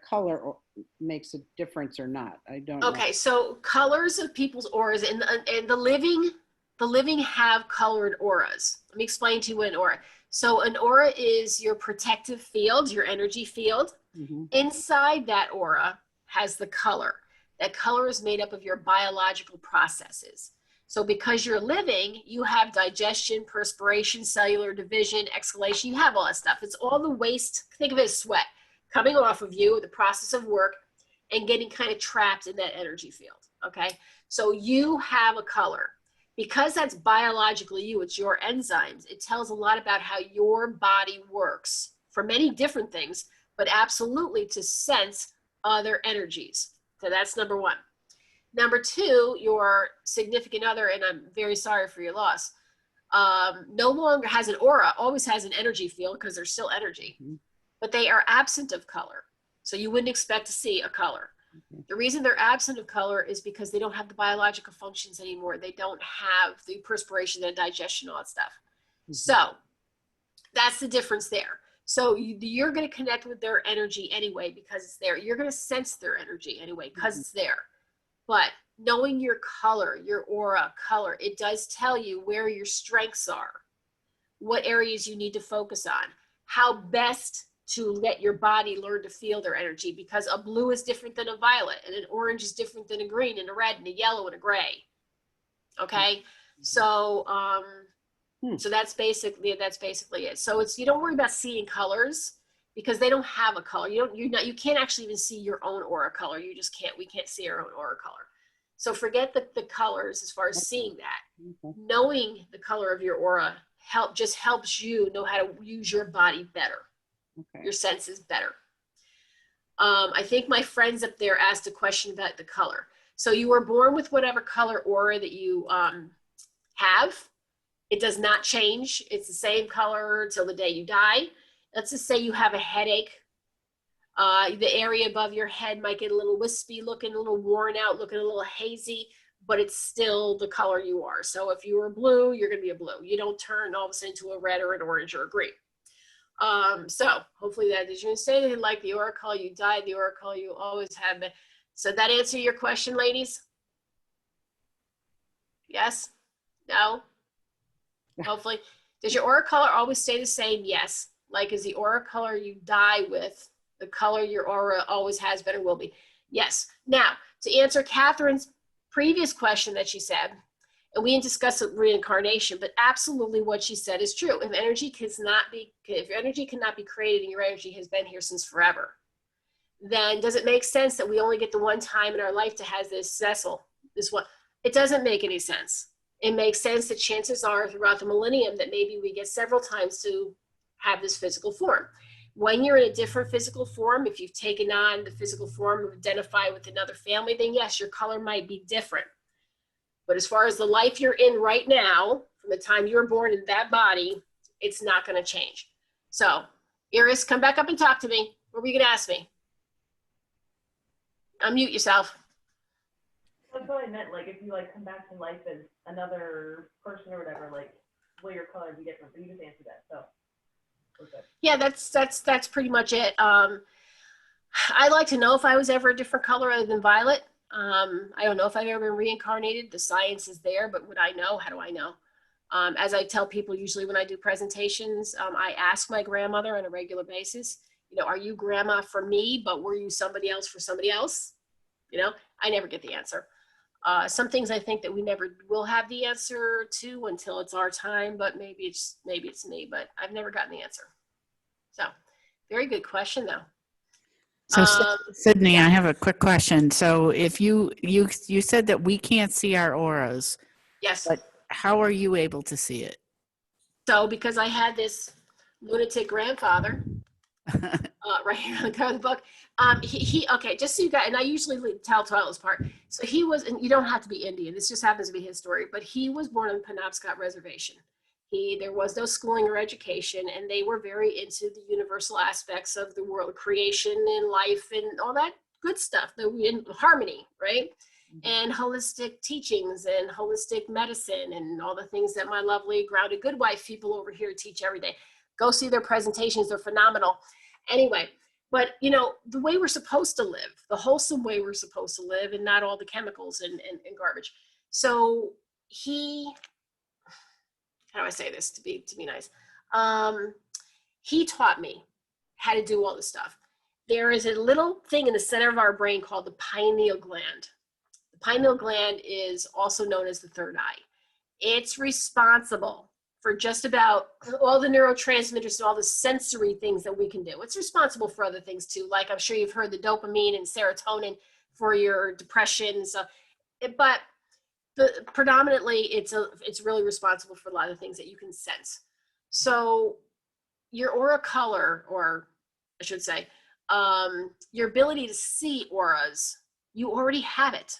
color makes a difference or not. I don't know. Okay, so colors of people's auras and the living the living have colored auras. Let me explain to you what an aura. So an aura is your protective field, your energy field. Mhm. Inside that aura has the color. That color is made up of your biological processes. So because you're living, you have digestion, perspiration, cellular division, exhalation. You have all that stuff. It's all the waste. Think of it as sweat coming off of you, the process of work, and getting kind of trapped in that energy field. Okay. So you have a color. Because that's biologically you, it's your enzymes. It tells a lot about how your body works for many different things, but absolutely to sense other energies. So that's number one. Number two, your significant other, and I'm very sorry for your loss, no longer has an aura, always has an energy field because there's still energy, but they are absent of color. So you wouldn't expect to see a color. The reason they're absent of color is because they don't have the biological functions anymore. They don't have the perspiration and digestion, all that stuff. So that's the difference there. So you're going to connect with their energy anyway because it's there. You're going to sense their energy anyway because it's there. But knowing your color, your aura color, it does tell you where your strengths are, what areas you need to focus on, how best to let your body learn to feel their energy, because a blue is different than a violet, and an orange is different than a green, and a red, and a yellow, and a gray. Okay, so so that's basically it. So it's, you don't worry about seeing colors because they don't have a color. You can't actually even see your own aura color. You just can't. We can't see our own aura color. So forget the colors as far as seeing that. Knowing the color of your aura just helps you know how to use your body better. Okay. Your senses better. I think my friends up there asked a question about the color. So you were born with whatever color aura that you have. It does not change. It's the same color till the day you die. Let's just say you have a headache. The area above your head might get a little wispy looking, a little worn out, looking a little hazy, but it's still the color you are. So if you were blue, you're going to be a blue. You don't turn all of a sudden to a red or an orange or a green. So hopefully that, did you say anything like the aura color you died, the aura color you always have been? So that answer your question, ladies? Yes? No? Hopefully. Does your aura color always stay the same? Yes. Like, is the aura color you die with the color your aura always has been or will be? Yes. Now, to answer Catherine's previous question that she said, and we didn't discuss reincarnation, but absolutely what she said is true. If energy cannot be created and your energy has been here since forever, then does it make sense that we only get the one time in our life to have this vessel, this one? It doesn't make any sense. It makes sense that chances are throughout the millennium that maybe we get several times to have this physical form. When you're in a different physical form, if you've taken on the physical form of identify with another family, then yes, your color might be different. But as far as the life you're in right now, from the time you were born in that body, it's not going to change. So, Iris, come back up and talk to me. What were you going to ask me? Unmute yourself. That's what I meant. Like, if you like come back to life as another person or whatever, like, will your color be different? But you just answered that, so. Okay. Yeah, that's pretty much it. I'd like to know if I was ever a different color other than violet. I don't know if I've ever been reincarnated. The science is there, but would I know? How do I know? As I tell people usually when I do presentations, I ask my grandmother on a regular basis, you know, are you grandma for me, but were you somebody else for somebody else? You know, I never get the answer. Some things I think that we never will have the answer to until it's our time, but maybe it's me, but I've never gotten the answer. So very good question though. So Sydney, yeah. I have a quick question. So if you said that we can't see our auras, Yes. but how are you able to see it? So because I had this lunatic grandfather, right here on the cover of the book, he okay, just so you guys, and I usually tell Twyla's part. So he was, and you don't have to be Indian. This just happens to be his story, but he was born on the Penobscot Reservation. There was no schooling or education, and they were very into the universal aspects of the world, creation and life and all that good stuff, in harmony, right? And holistic teachings and holistic medicine and all the things that my lovely grounded good wife people over here teach every day. Go see their presentations. They're phenomenal. Anyway, but you know, the way we're supposed to live, the wholesome way we're supposed to live, and not all the chemicals and garbage. So he how do I say this to be nice? He taught me how to do all this stuff. There is a little thing in the center of our brain called the pineal gland. The pineal gland is also known as the third eye. It's responsible for just about all the neurotransmitters and all the sensory things that we can do. It's responsible for other things too, like I'm sure you've heard the dopamine and serotonin for your depression. So, but predominantly, it's really responsible for a lot of things that you can sense. So your aura color, or I should say, your ability to see auras, you already have it.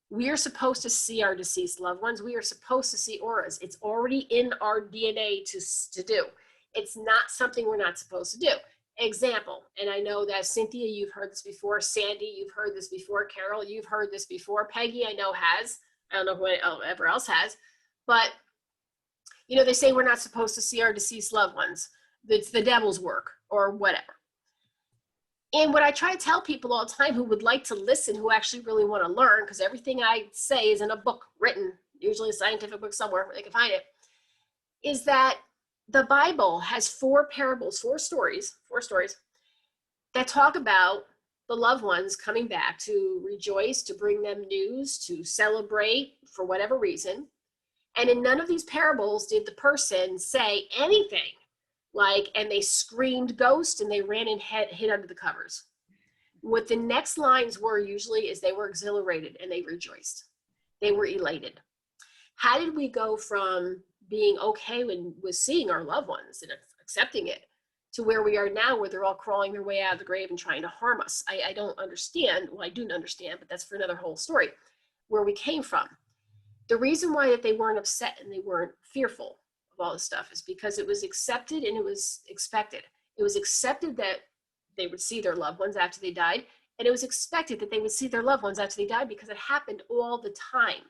We are supposed to see our deceased loved ones. We are supposed to see auras. It's already in our DNA to do. It's not something we're not supposed to do. Example, and I know that Cynthia, you've heard this before. Sandy, you've heard this before. Carol, you've heard this before. Peggy, I know has. I don't know whoever else has. But, you know, they say we're not supposed to see our deceased loved ones. It's the devil's work or whatever. And what I try to tell people all the time who would like to listen, who actually really want to learn, because everything I say is in a book written, usually a scientific book somewhere where they can find it, is that the Bible has 4 parables, 4 stories that talk about the loved ones coming back to rejoice, to bring them news, to celebrate for whatever reason. And in none of these parables did the person say anything like, and they screamed ghost and they ran and hid under the covers. What the next lines were usually is they were exhilarated and they rejoiced. They were elated. How did we go from being okay with seeing our loved ones and accepting it to where we are now, where they're all crawling their way out of the grave and trying to harm us? I don't understand. Well, I do understand, but that's for another whole story, where we came from. The reason why that they weren't upset and they weren't fearful of all this stuff is because it was accepted and it was expected. It was accepted that they would see their loved ones after they died, and it was expected that they would see their loved ones after they died because it happened all the time.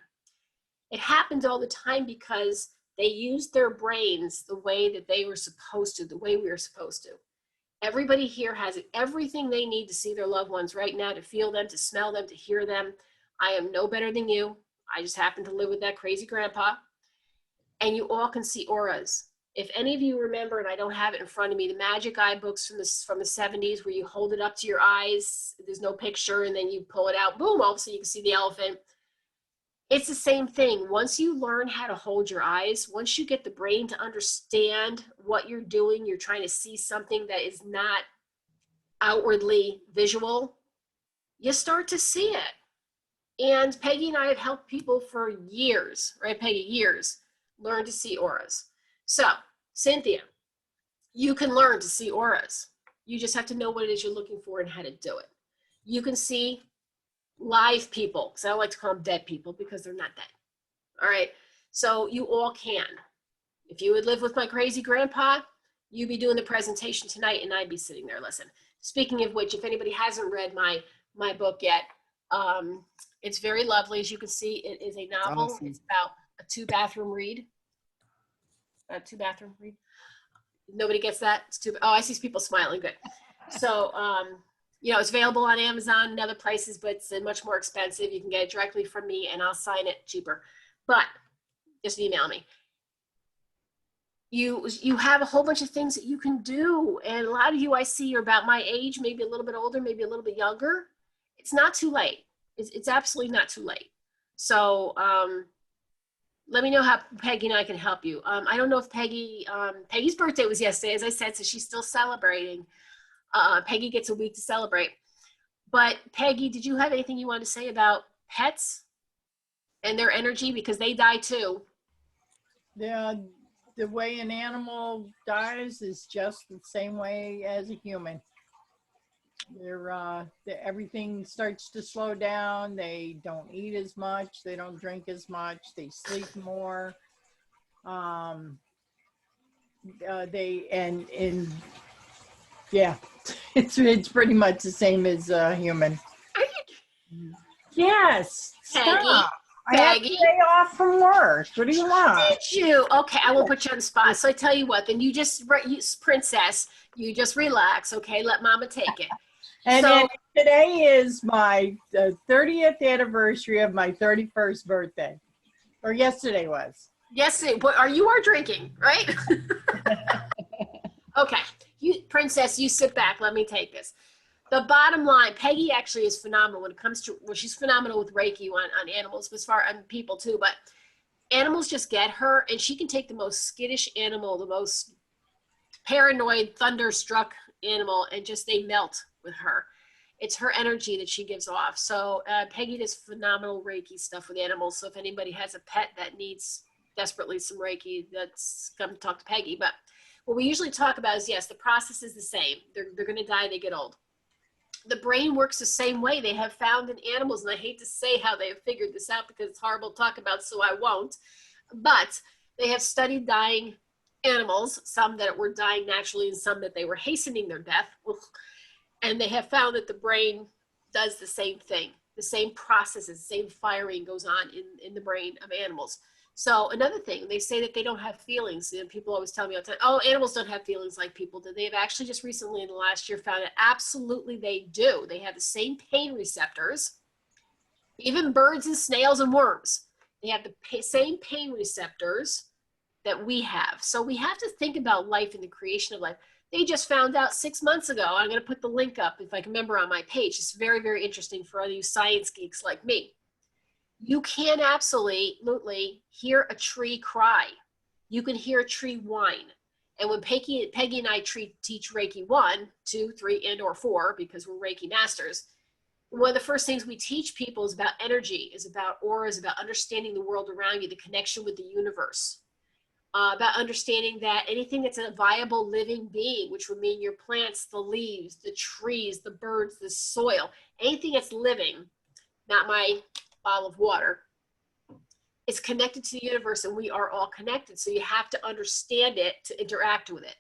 It happened all the time because they used their brains the way that they were supposed to, the way we were supposed to. Everybody here has everything they need to see their loved ones right now, to feel them, to smell them, to hear them. I am no better than you. I just happen to live with that crazy grandpa. And you all can see auras. If any of you remember, and I don't have it in front of me, the magic eye books from the 70s, where you hold it up to your eyes, there's no picture, and then you pull it out, boom, all of a sudden you can see the elephant. It's the same thing. Once you learn how to hold your eyes, once you get the brain to understand what you're doing, you're trying to see something that is not outwardly visual, you start to see it. And Peggy and I have helped people for years, right, Peggy? Years, learn to see auras. So, Cynthia, you can learn to see auras. You just have to know what it is you're looking for and how to do it. You can see live people, because I don't like to call them dead people because they're not dead. All right, so you all can. If you would live with my crazy grandpa, you'd be doing the presentation tonight and I'd be sitting there listening. Speaking of which, if anybody hasn't read my book yet, it's very lovely. As you can see, it is a novel. Awesome. It's about a 2-bathroom read. Nobody gets that? Oh, I see people smiling. Good. So, you know, it's available on Amazon and other places, but it's much more expensive. You can get it directly from me and I'll sign it cheaper. But just email me. You have a whole bunch of things that you can do. And a lot of you I see are about my age, maybe a little bit older, maybe a little bit younger. It's not too late. It's absolutely not too late. So let me know how Peggy and I can help you. I don't know if Peggy's birthday was yesterday, as I said, so she's still celebrating. Peggy gets a week to celebrate. But Peggy, did you have anything you wanted to say about pets and their energy? Because they die too. The way an animal dies is just the same way as a human. Everything starts to slow down. They don't eat as much. They don't drink as much. They sleep more. Yeah, it's pretty much the same as a human. Yes. Stop. I had to stay off from work. What do you want? Did you? Okay, I won't put you on the spot. So I tell you what, then you princess, you just relax, okay? Let mama take it. And then today is my 30th anniversary of my 31st birthday. Or yesterday was. Yes, you are drinking, right? Okay, Princess, you sit back. Let me take this. The bottom line, Peggy actually is phenomenal when it comes to, well, she's phenomenal with Reiki on animals, as far on people too, but animals just get her, and she can take the most skittish animal, the most paranoid, thunderstruck animal, and just they melt with her. It's her energy that she gives off. So Peggy does phenomenal Reiki stuff with animals. So if anybody has a pet that needs desperately some Reiki, that's come talk to Peggy. But what we usually talk about is, yes, the process is the same. They're going to die, they get old. The brain works the same way. They have found in animals, and I hate to say how they have figured this out because it's horrible to talk about, so I won't. But they have studied dying animals, some that were dying naturally and some that they were hastening their death. And they have found that the brain does the same thing. The same processes, the same firing goes on in the brain of animals. So another thing, they say that they don't have feelings. And people always tell me all the time, oh, animals don't have feelings like people do. They have actually just recently in the last year found that absolutely they do. They have the same pain receptors. Even birds and snails and worms, they have the same pain receptors that we have. So we have to think about life and the creation of life. They just found out 6 months ago. I'm going to put the link up if I can remember on my page. It's very, very interesting for all you science geeks like me. You can absolutely hear a tree cry. You can hear a tree whine. And when Peggy and I teach Reiki 1, 2, 3, and or 4, because we're Reiki masters, one of the first things we teach people is about energy, is about auras, about understanding the world around you, the connection with the universe. About understanding that anything that's a viable living being, which would mean your plants, the leaves, the trees, the birds, the soil, anything that's living, not my bottle of water, is connected to the universe, and we are all connected. So you have to understand it to interact with it.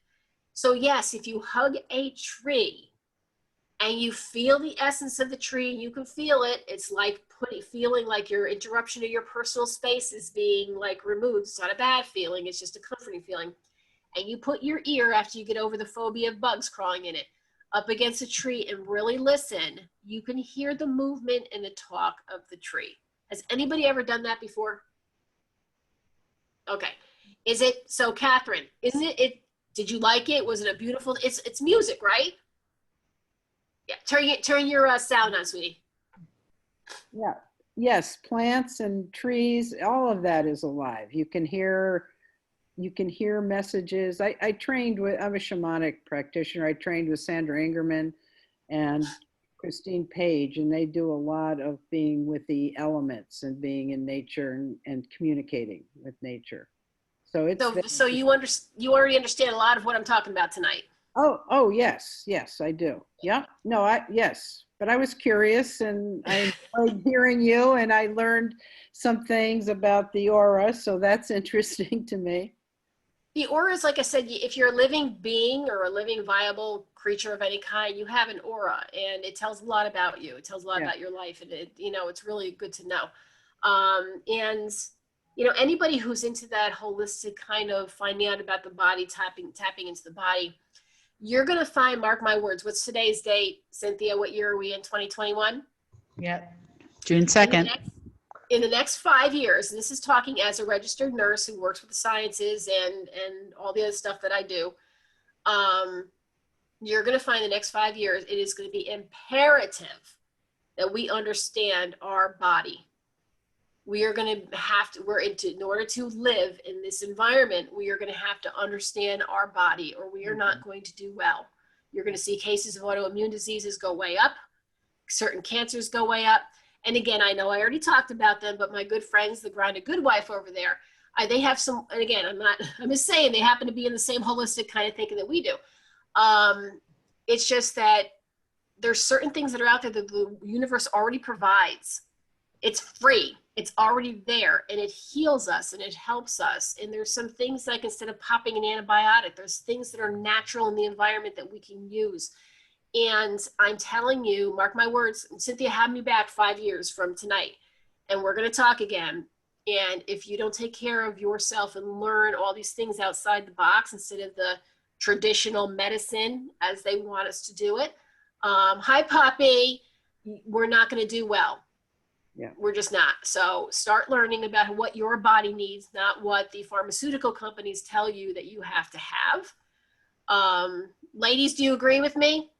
So yes, if you hug a tree and you feel the essence of the tree, you can feel it. It's like feeling like your interruption of your personal space is being like removed. It's not a bad feeling. It's just a comforting feeling. And you put your ear, after you get over the phobia of bugs crawling in it, up against a tree and really listen, you can hear the movement and the talk of the tree. Has anybody ever done that before? Okay. Is it, so Catherine, isn't it, did you like it? Was it a beautiful, it's music, right? Yeah, turn your sound on, sweetie. Yeah. Yes, plants and trees, all of that is alive. You can hear messages. I'm a shamanic practitioner. I trained with Sandra Ingerman and Christine Page, and they do a lot of being with the elements and being in nature and communicating with nature. So it's so you already understand a lot of what I'm talking about tonight. Oh yes, I do. Yeah. No, yes. But I was curious, and I enjoyed hearing you, and I learned some things about the aura, so that's interesting to me. The aura is, like I said, if you're a living being or a living viable creature of any kind, you have an aura, and it tells a lot about you. It tells a lot about your life, and it's really good to know. And anybody who's into that holistic kind of finding out about the body, tapping into the body, you're going to find, mark my words, what's today's date, Cynthia? What year are we in, 2021? Yep. June 2nd. In the next 5 years, and this is talking as a registered nurse who works with the sciences and all the other stuff that I do, you're going to find the next 5 years, it is going to be imperative that we understand our body. We are going to have to, in order to live in this environment, we are going to have to understand our body, or we are not going to do well. You're going to see cases of autoimmune diseases go way up. Certain cancers go way up. And again, I know I already talked about them, but my good friends, the Grounded Good Wife over there, they have some, and again, I'm just saying they happen to be in the same holistic kind of thinking that we do. It's just that there's certain things that are out there that the universe already provides. It's free. It's already there, and it heals us and it helps us. And there's some things like, instead of popping an antibiotic, there's things that are natural in the environment that we can use. And I'm telling you, mark my words, Cynthia had me back 5 years from tonight, and we're going to talk again. And if you don't take care of yourself and learn all these things outside the box instead of the traditional medicine as they want us to do it, hi, Poppy, we're not going to do well. Yeah. We're just not. So start learning about what your body needs, not what the pharmaceutical companies tell you that you have to have. Ladies, do you agree with me?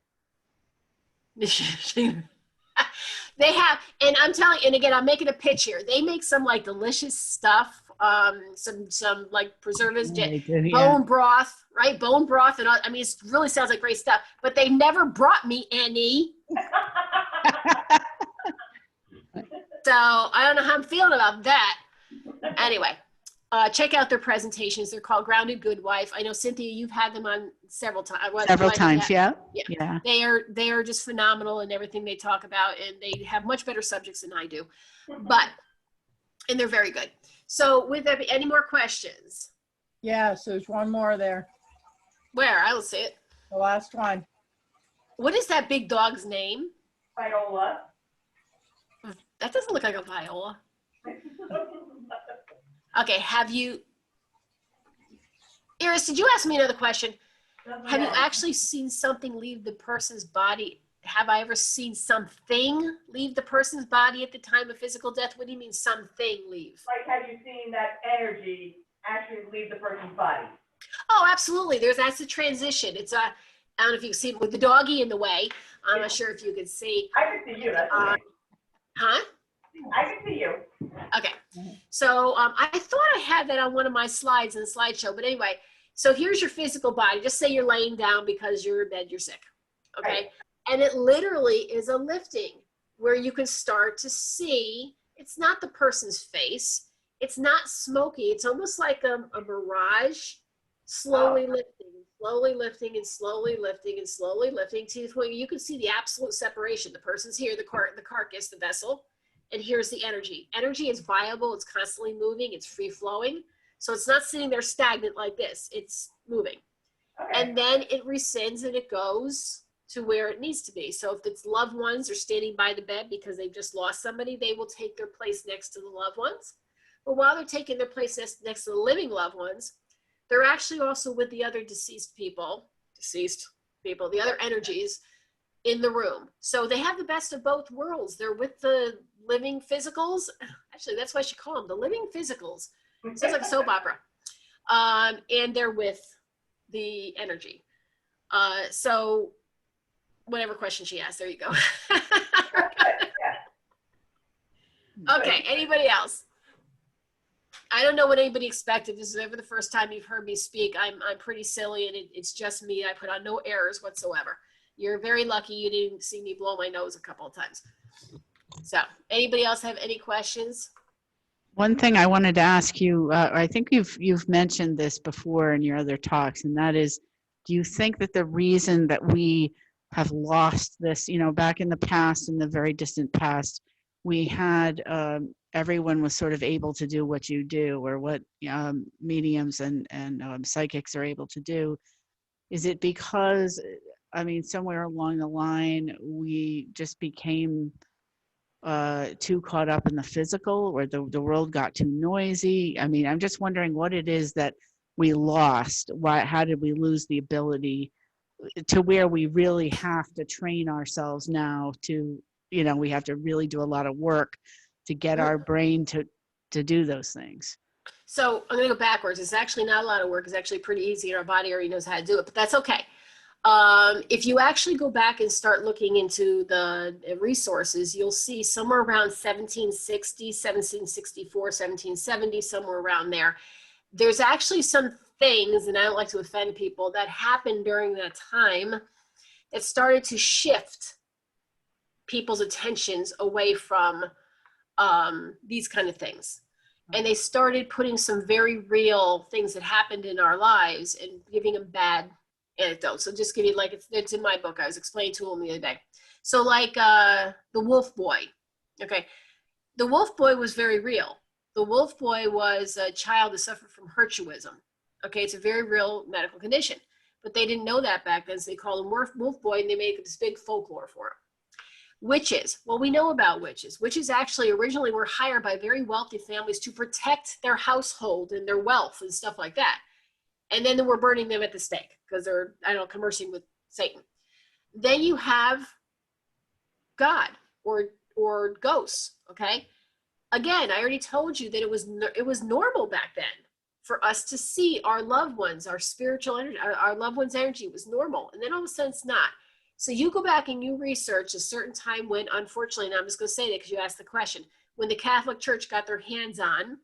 They have, and I'm telling, and again, I'm making a pitch here. They make some like delicious stuff, some like preservatives, They do, yeah. bone broth, right? Bone broth, and all, I mean, it really sounds like great stuff. But they never brought me any. So I don't know how I'm feeling about that. Anyway, check out their presentations. They're called Grounded Good Wife. I know, Cynthia, you've had them on several times. Several times, yeah. Yeah. Yeah. They are just phenomenal in everything they talk about, and they have much better subjects than I do. And they're very good. So with there, any more questions? Yes, there's one more there. Where? I will see it. The last one. What is that big dog's name? Viola. That doesn't look like a Viola. Okay, have you, Iris, did you ask me another question? Have you actually seen something leave the person's body? Have I ever seen something leave the person's body at the time of physical death? What do you mean something leave? Like, have you seen that energy actually leave the person's body? Oh, absolutely. That's a transition. It's I don't know if you can see it with the doggy in the way. I'm not sure if you can see. I can see you. That's okay. Huh? I can see you. Okay. So I thought I had that on one of my slides in the slideshow, but anyway, so here's your physical body. Just say you're laying down because you're in bed, you're sick. Okay. Right. And it literally is a lifting where you can start to see, it's not the person's face. It's not smoky. It's almost like a mirage, slowly lifting, slowly lifting, and slowly lifting, and slowly lifting to the point where you can see the absolute separation. The person's here, the carcass, the vessel, and here's the energy. Energy is viable. It's constantly moving. It's free flowing. So it's not sitting there stagnant like this. It's moving. Okay. And then it rescinds and it goes to where it needs to be. So if it's loved ones are standing by the bed because they've just lost somebody, they will take their place next to the loved ones. But while they're taking their place next to the living loved ones, they're actually also with the other deceased people, the other energies in the room. So they have the best of both worlds. They're with the living physicals. Actually, that's why she called them the living physicals. It sounds like a soap opera. And they're with the energy. So whatever question she asked, there you go. Okay, anybody else? I don't know what anybody expected. This is ever the first time you've heard me speak. I'm pretty silly, and it's just me. I put on no errors whatsoever. You're very lucky you didn't see me blow my nose a couple of times. So anybody else have any questions? One thing I wanted to ask you, I think you've mentioned this before in your other talks, and that is, do you think that the reason that we have lost this, back in the past, in the very distant past, we had everyone was sort of able to do what you do, or what mediums and psychics are able to do? Is it because, somewhere along the line, we just became too caught up in the physical, or the world got too noisy? I'm just wondering what it is that we lost. How did we lose the ability to where we really have to train ourselves now to, we have to really do a lot of work to get our brain to do those things? So I'm going to go backwards. It's actually not a lot of work. It's actually pretty easy, and our body already knows how to do it, but that's okay. If you actually go back and start looking into the resources, you'll see somewhere around 1760, 1764, 1770, somewhere around there. There's actually some things, and I don't like to offend people, that happened during that time that started to shift people's attentions away from these kind of things. And they started putting some very real things that happened in our lives and giving them bad anecdotes. So just give you, like, it's in my book. I was explaining to them the other day. So like the wolf boy. Okay. The wolf boy was very real. The wolf boy was a child that suffered from hirsutism. Okay. It's a very real medical condition, but they didn't know that back then. So they called him wolf boy, and they made this big folklore for him. Witches. Well, we know about witches. Witches actually originally were hired by very wealthy families to protect their household and their wealth and stuff like that. And then they were burning them at the stake because they're, conversing with Satan. Then you have God or ghosts. Okay. Again, I already told you that it was normal back then for us to see our loved ones, our spiritual energy, our loved ones' energy was normal. And then all of a sudden it's not. So you go back and you research a certain time when, unfortunately, and I'm just going to say that because you asked the question, when the Catholic Church got their hands on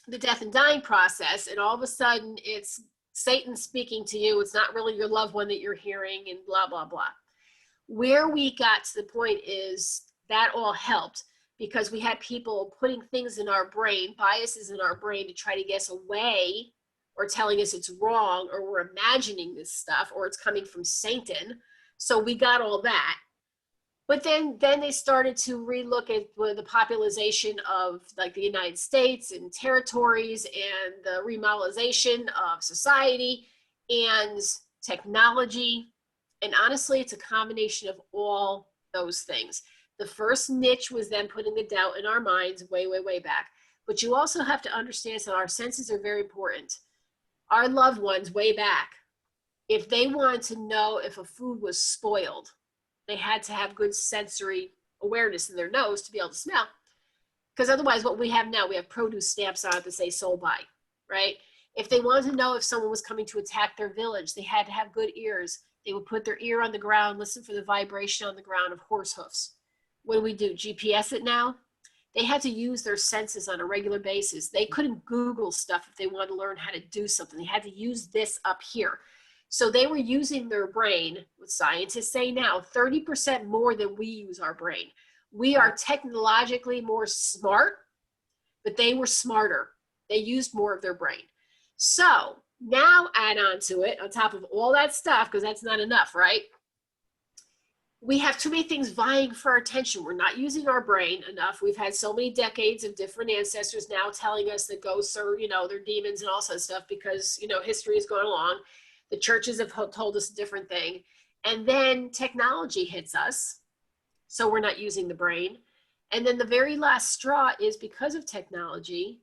the death and dying process, and all of a sudden it's Satan speaking to you. It's not really your loved one that you're hearing, and blah, blah, blah. Where we got to the point is that all helped because we had people putting things in our brain, biases in our brain to try to get us away, or telling us it's wrong, or we're imagining this stuff, or it's coming from Satan. So we got all that. But then they started to relook at the popularization of like the United States and territories and the remodelization of society and technology. And honestly, it's a combination of all those things. The first niche was then putting the doubt in our minds way, way, way back. But you also have to understand that our senses are very important. Our loved ones way back, if they wanted to know if a food was spoiled, they had to have good sensory awareness in their nose to be able to smell. Because otherwise, what we have now, we have produce stamps on it that say sold by, right? If they wanted to know if someone was coming to attack their village, they had to have good ears. They would put their ear on the ground, listen for the vibration on the ground of horse hoofs. What do we do? GPS it now? They had to use their senses on a regular basis. They couldn't Google stuff if they wanted to learn how to do something. They had to use this up here. So they were using their brain, what scientists say now, 30% more than we use our brain. We are technologically more smart, but they were smarter. They used more of their brain. So now add on to it, on top of all that stuff, because that's not enough, right? We have too many things vying for our attention. We're not using our brain enough. We've had so many decades of different ancestors now telling us that ghosts are, they're demons and all sorts of stuff because, history is going along. The churches have told us a different thing. And then technology hits us. So we're not using the brain. And then the very last straw is because of technology,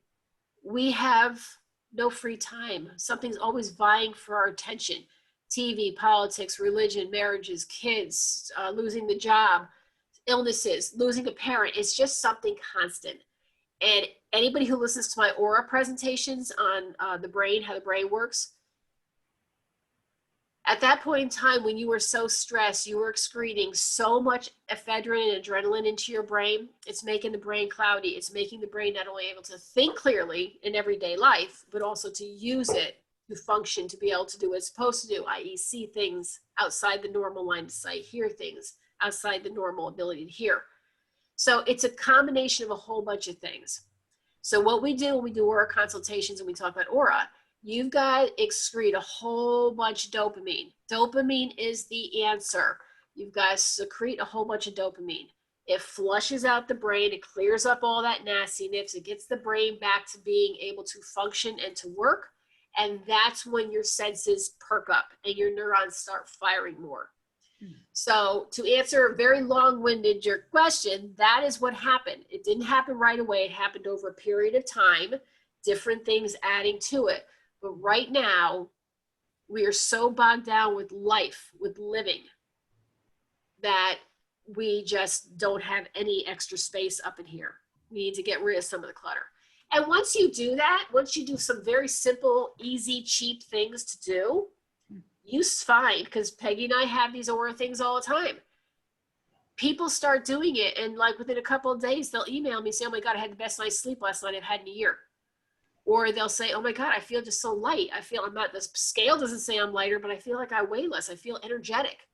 we have no free time. Something's always vying for our attention. TV, politics, religion, marriages, kids, losing the job, illnesses, losing a parent. It's just something constant. And anybody who listens to my aura presentations on the brain, how the brain works, at that point in time when you were so stressed, you were excreting so much ephedrine and adrenaline into your brain, it's making the brain cloudy. It's making the brain not only able to think clearly in everyday life, but also to use it to function, to be able to do what it's supposed to do, i.e. see things outside the normal line of sight, hear things outside the normal ability to hear. So it's a combination of a whole bunch of things. So what we do when we do aura consultations and we talk about aura, you've got to excrete a whole bunch of dopamine. Dopamine is the answer. You've got to secrete a whole bunch of dopamine. It flushes out the brain. It clears up all that nastiness. It gets the brain back to being able to function and to work. And that's when your senses perk up and your neurons start firing more. So to answer very long-winded your question, that is what happened. It didn't happen right away. It happened over a period of time, different things adding to it. But right now, we are so bogged down with life, with living, that we just don't have any extra space up in here. We need to get rid of some of the clutter. And once you do that, once you do some very simple, easy, cheap things to do, you find, because Peggy and I have these aura things all the time. People start doing it, and like within a couple of days, they'll email me and say, oh my God, I had the best night's sleep last night I've had in a year. Or they'll say, oh my God, I feel just so light. I feel I'm not, the scale doesn't say I'm lighter, but I feel like I weigh less. I feel energetic.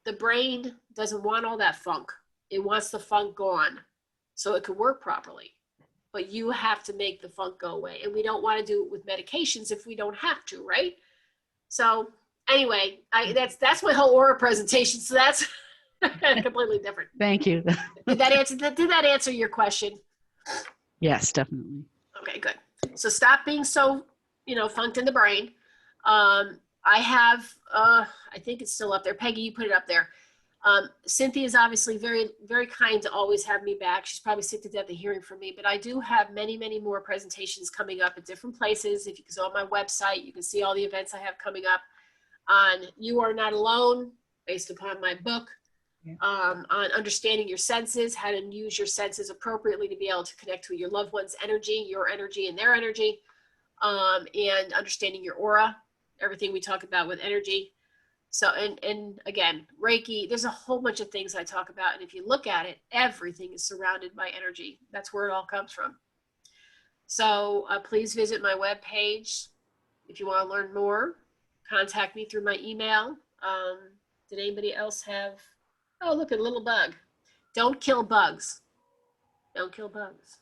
The brain doesn't want all that funk. It wants the funk gone so it can work properly. But you have to make the funk go away. And we don't want to do it with medications if we don't have to, right? So anyway, that's my whole aura presentation. So that's completely different. Thank you. Did that answer your question? Yes, definitely. Okay, good. So stop being so, funked in the brain. I have, I think it's still up there. Peggy, you put it up there. Cynthia is obviously very, very kind to always have me back. She's probably sick to death of hearing from me, but I do have many, many more presentations coming up at different places. If you go on my website, you can see all the events I have coming up on You Are Not Alone, based upon my book. on understanding your senses, how to use your senses appropriately to be able to connect with your loved one's energy, your energy and their energy, and understanding your aura, everything we talk about with energy. So, and again, Reiki, there's a whole bunch of things I talk about. And if you look at it, everything is surrounded by energy. That's where it all comes from. So please visit my webpage. If you want to learn more, contact me through my email. Did anybody else have, oh, look, a little bug. Don't kill bugs. Don't kill bugs.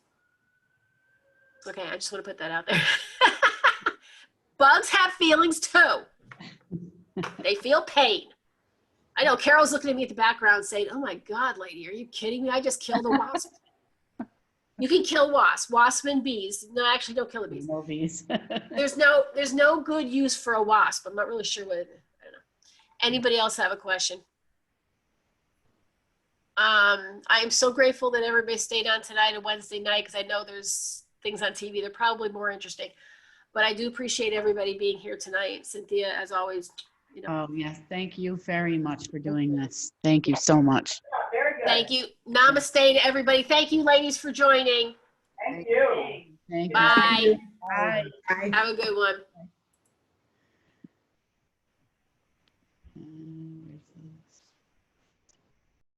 Okay, I just want to put that out there. Bugs have feelings too. They feel pain. I know Carol's looking at me at the background saying, oh my God, lady, are you kidding me? I just killed a wasp. You can kill wasps, wasp and bees. No, actually don't kill the bees. No bees. There's no good use for a wasp. I'm not really sure what, I don't know. Anybody else have a question? I am so grateful that everybody stayed on tonight, a Wednesday night, because I know there's things on TV that are probably more interesting. But I do appreciate everybody being here tonight. Cynthia, as always, you know. Oh, yes. Thank you very much for doing this. Thank you so much. Very good. Thank you. Namaste to everybody. Thank you, ladies, for joining. Thank you. Thank you. Bye. Bye. Have a good one.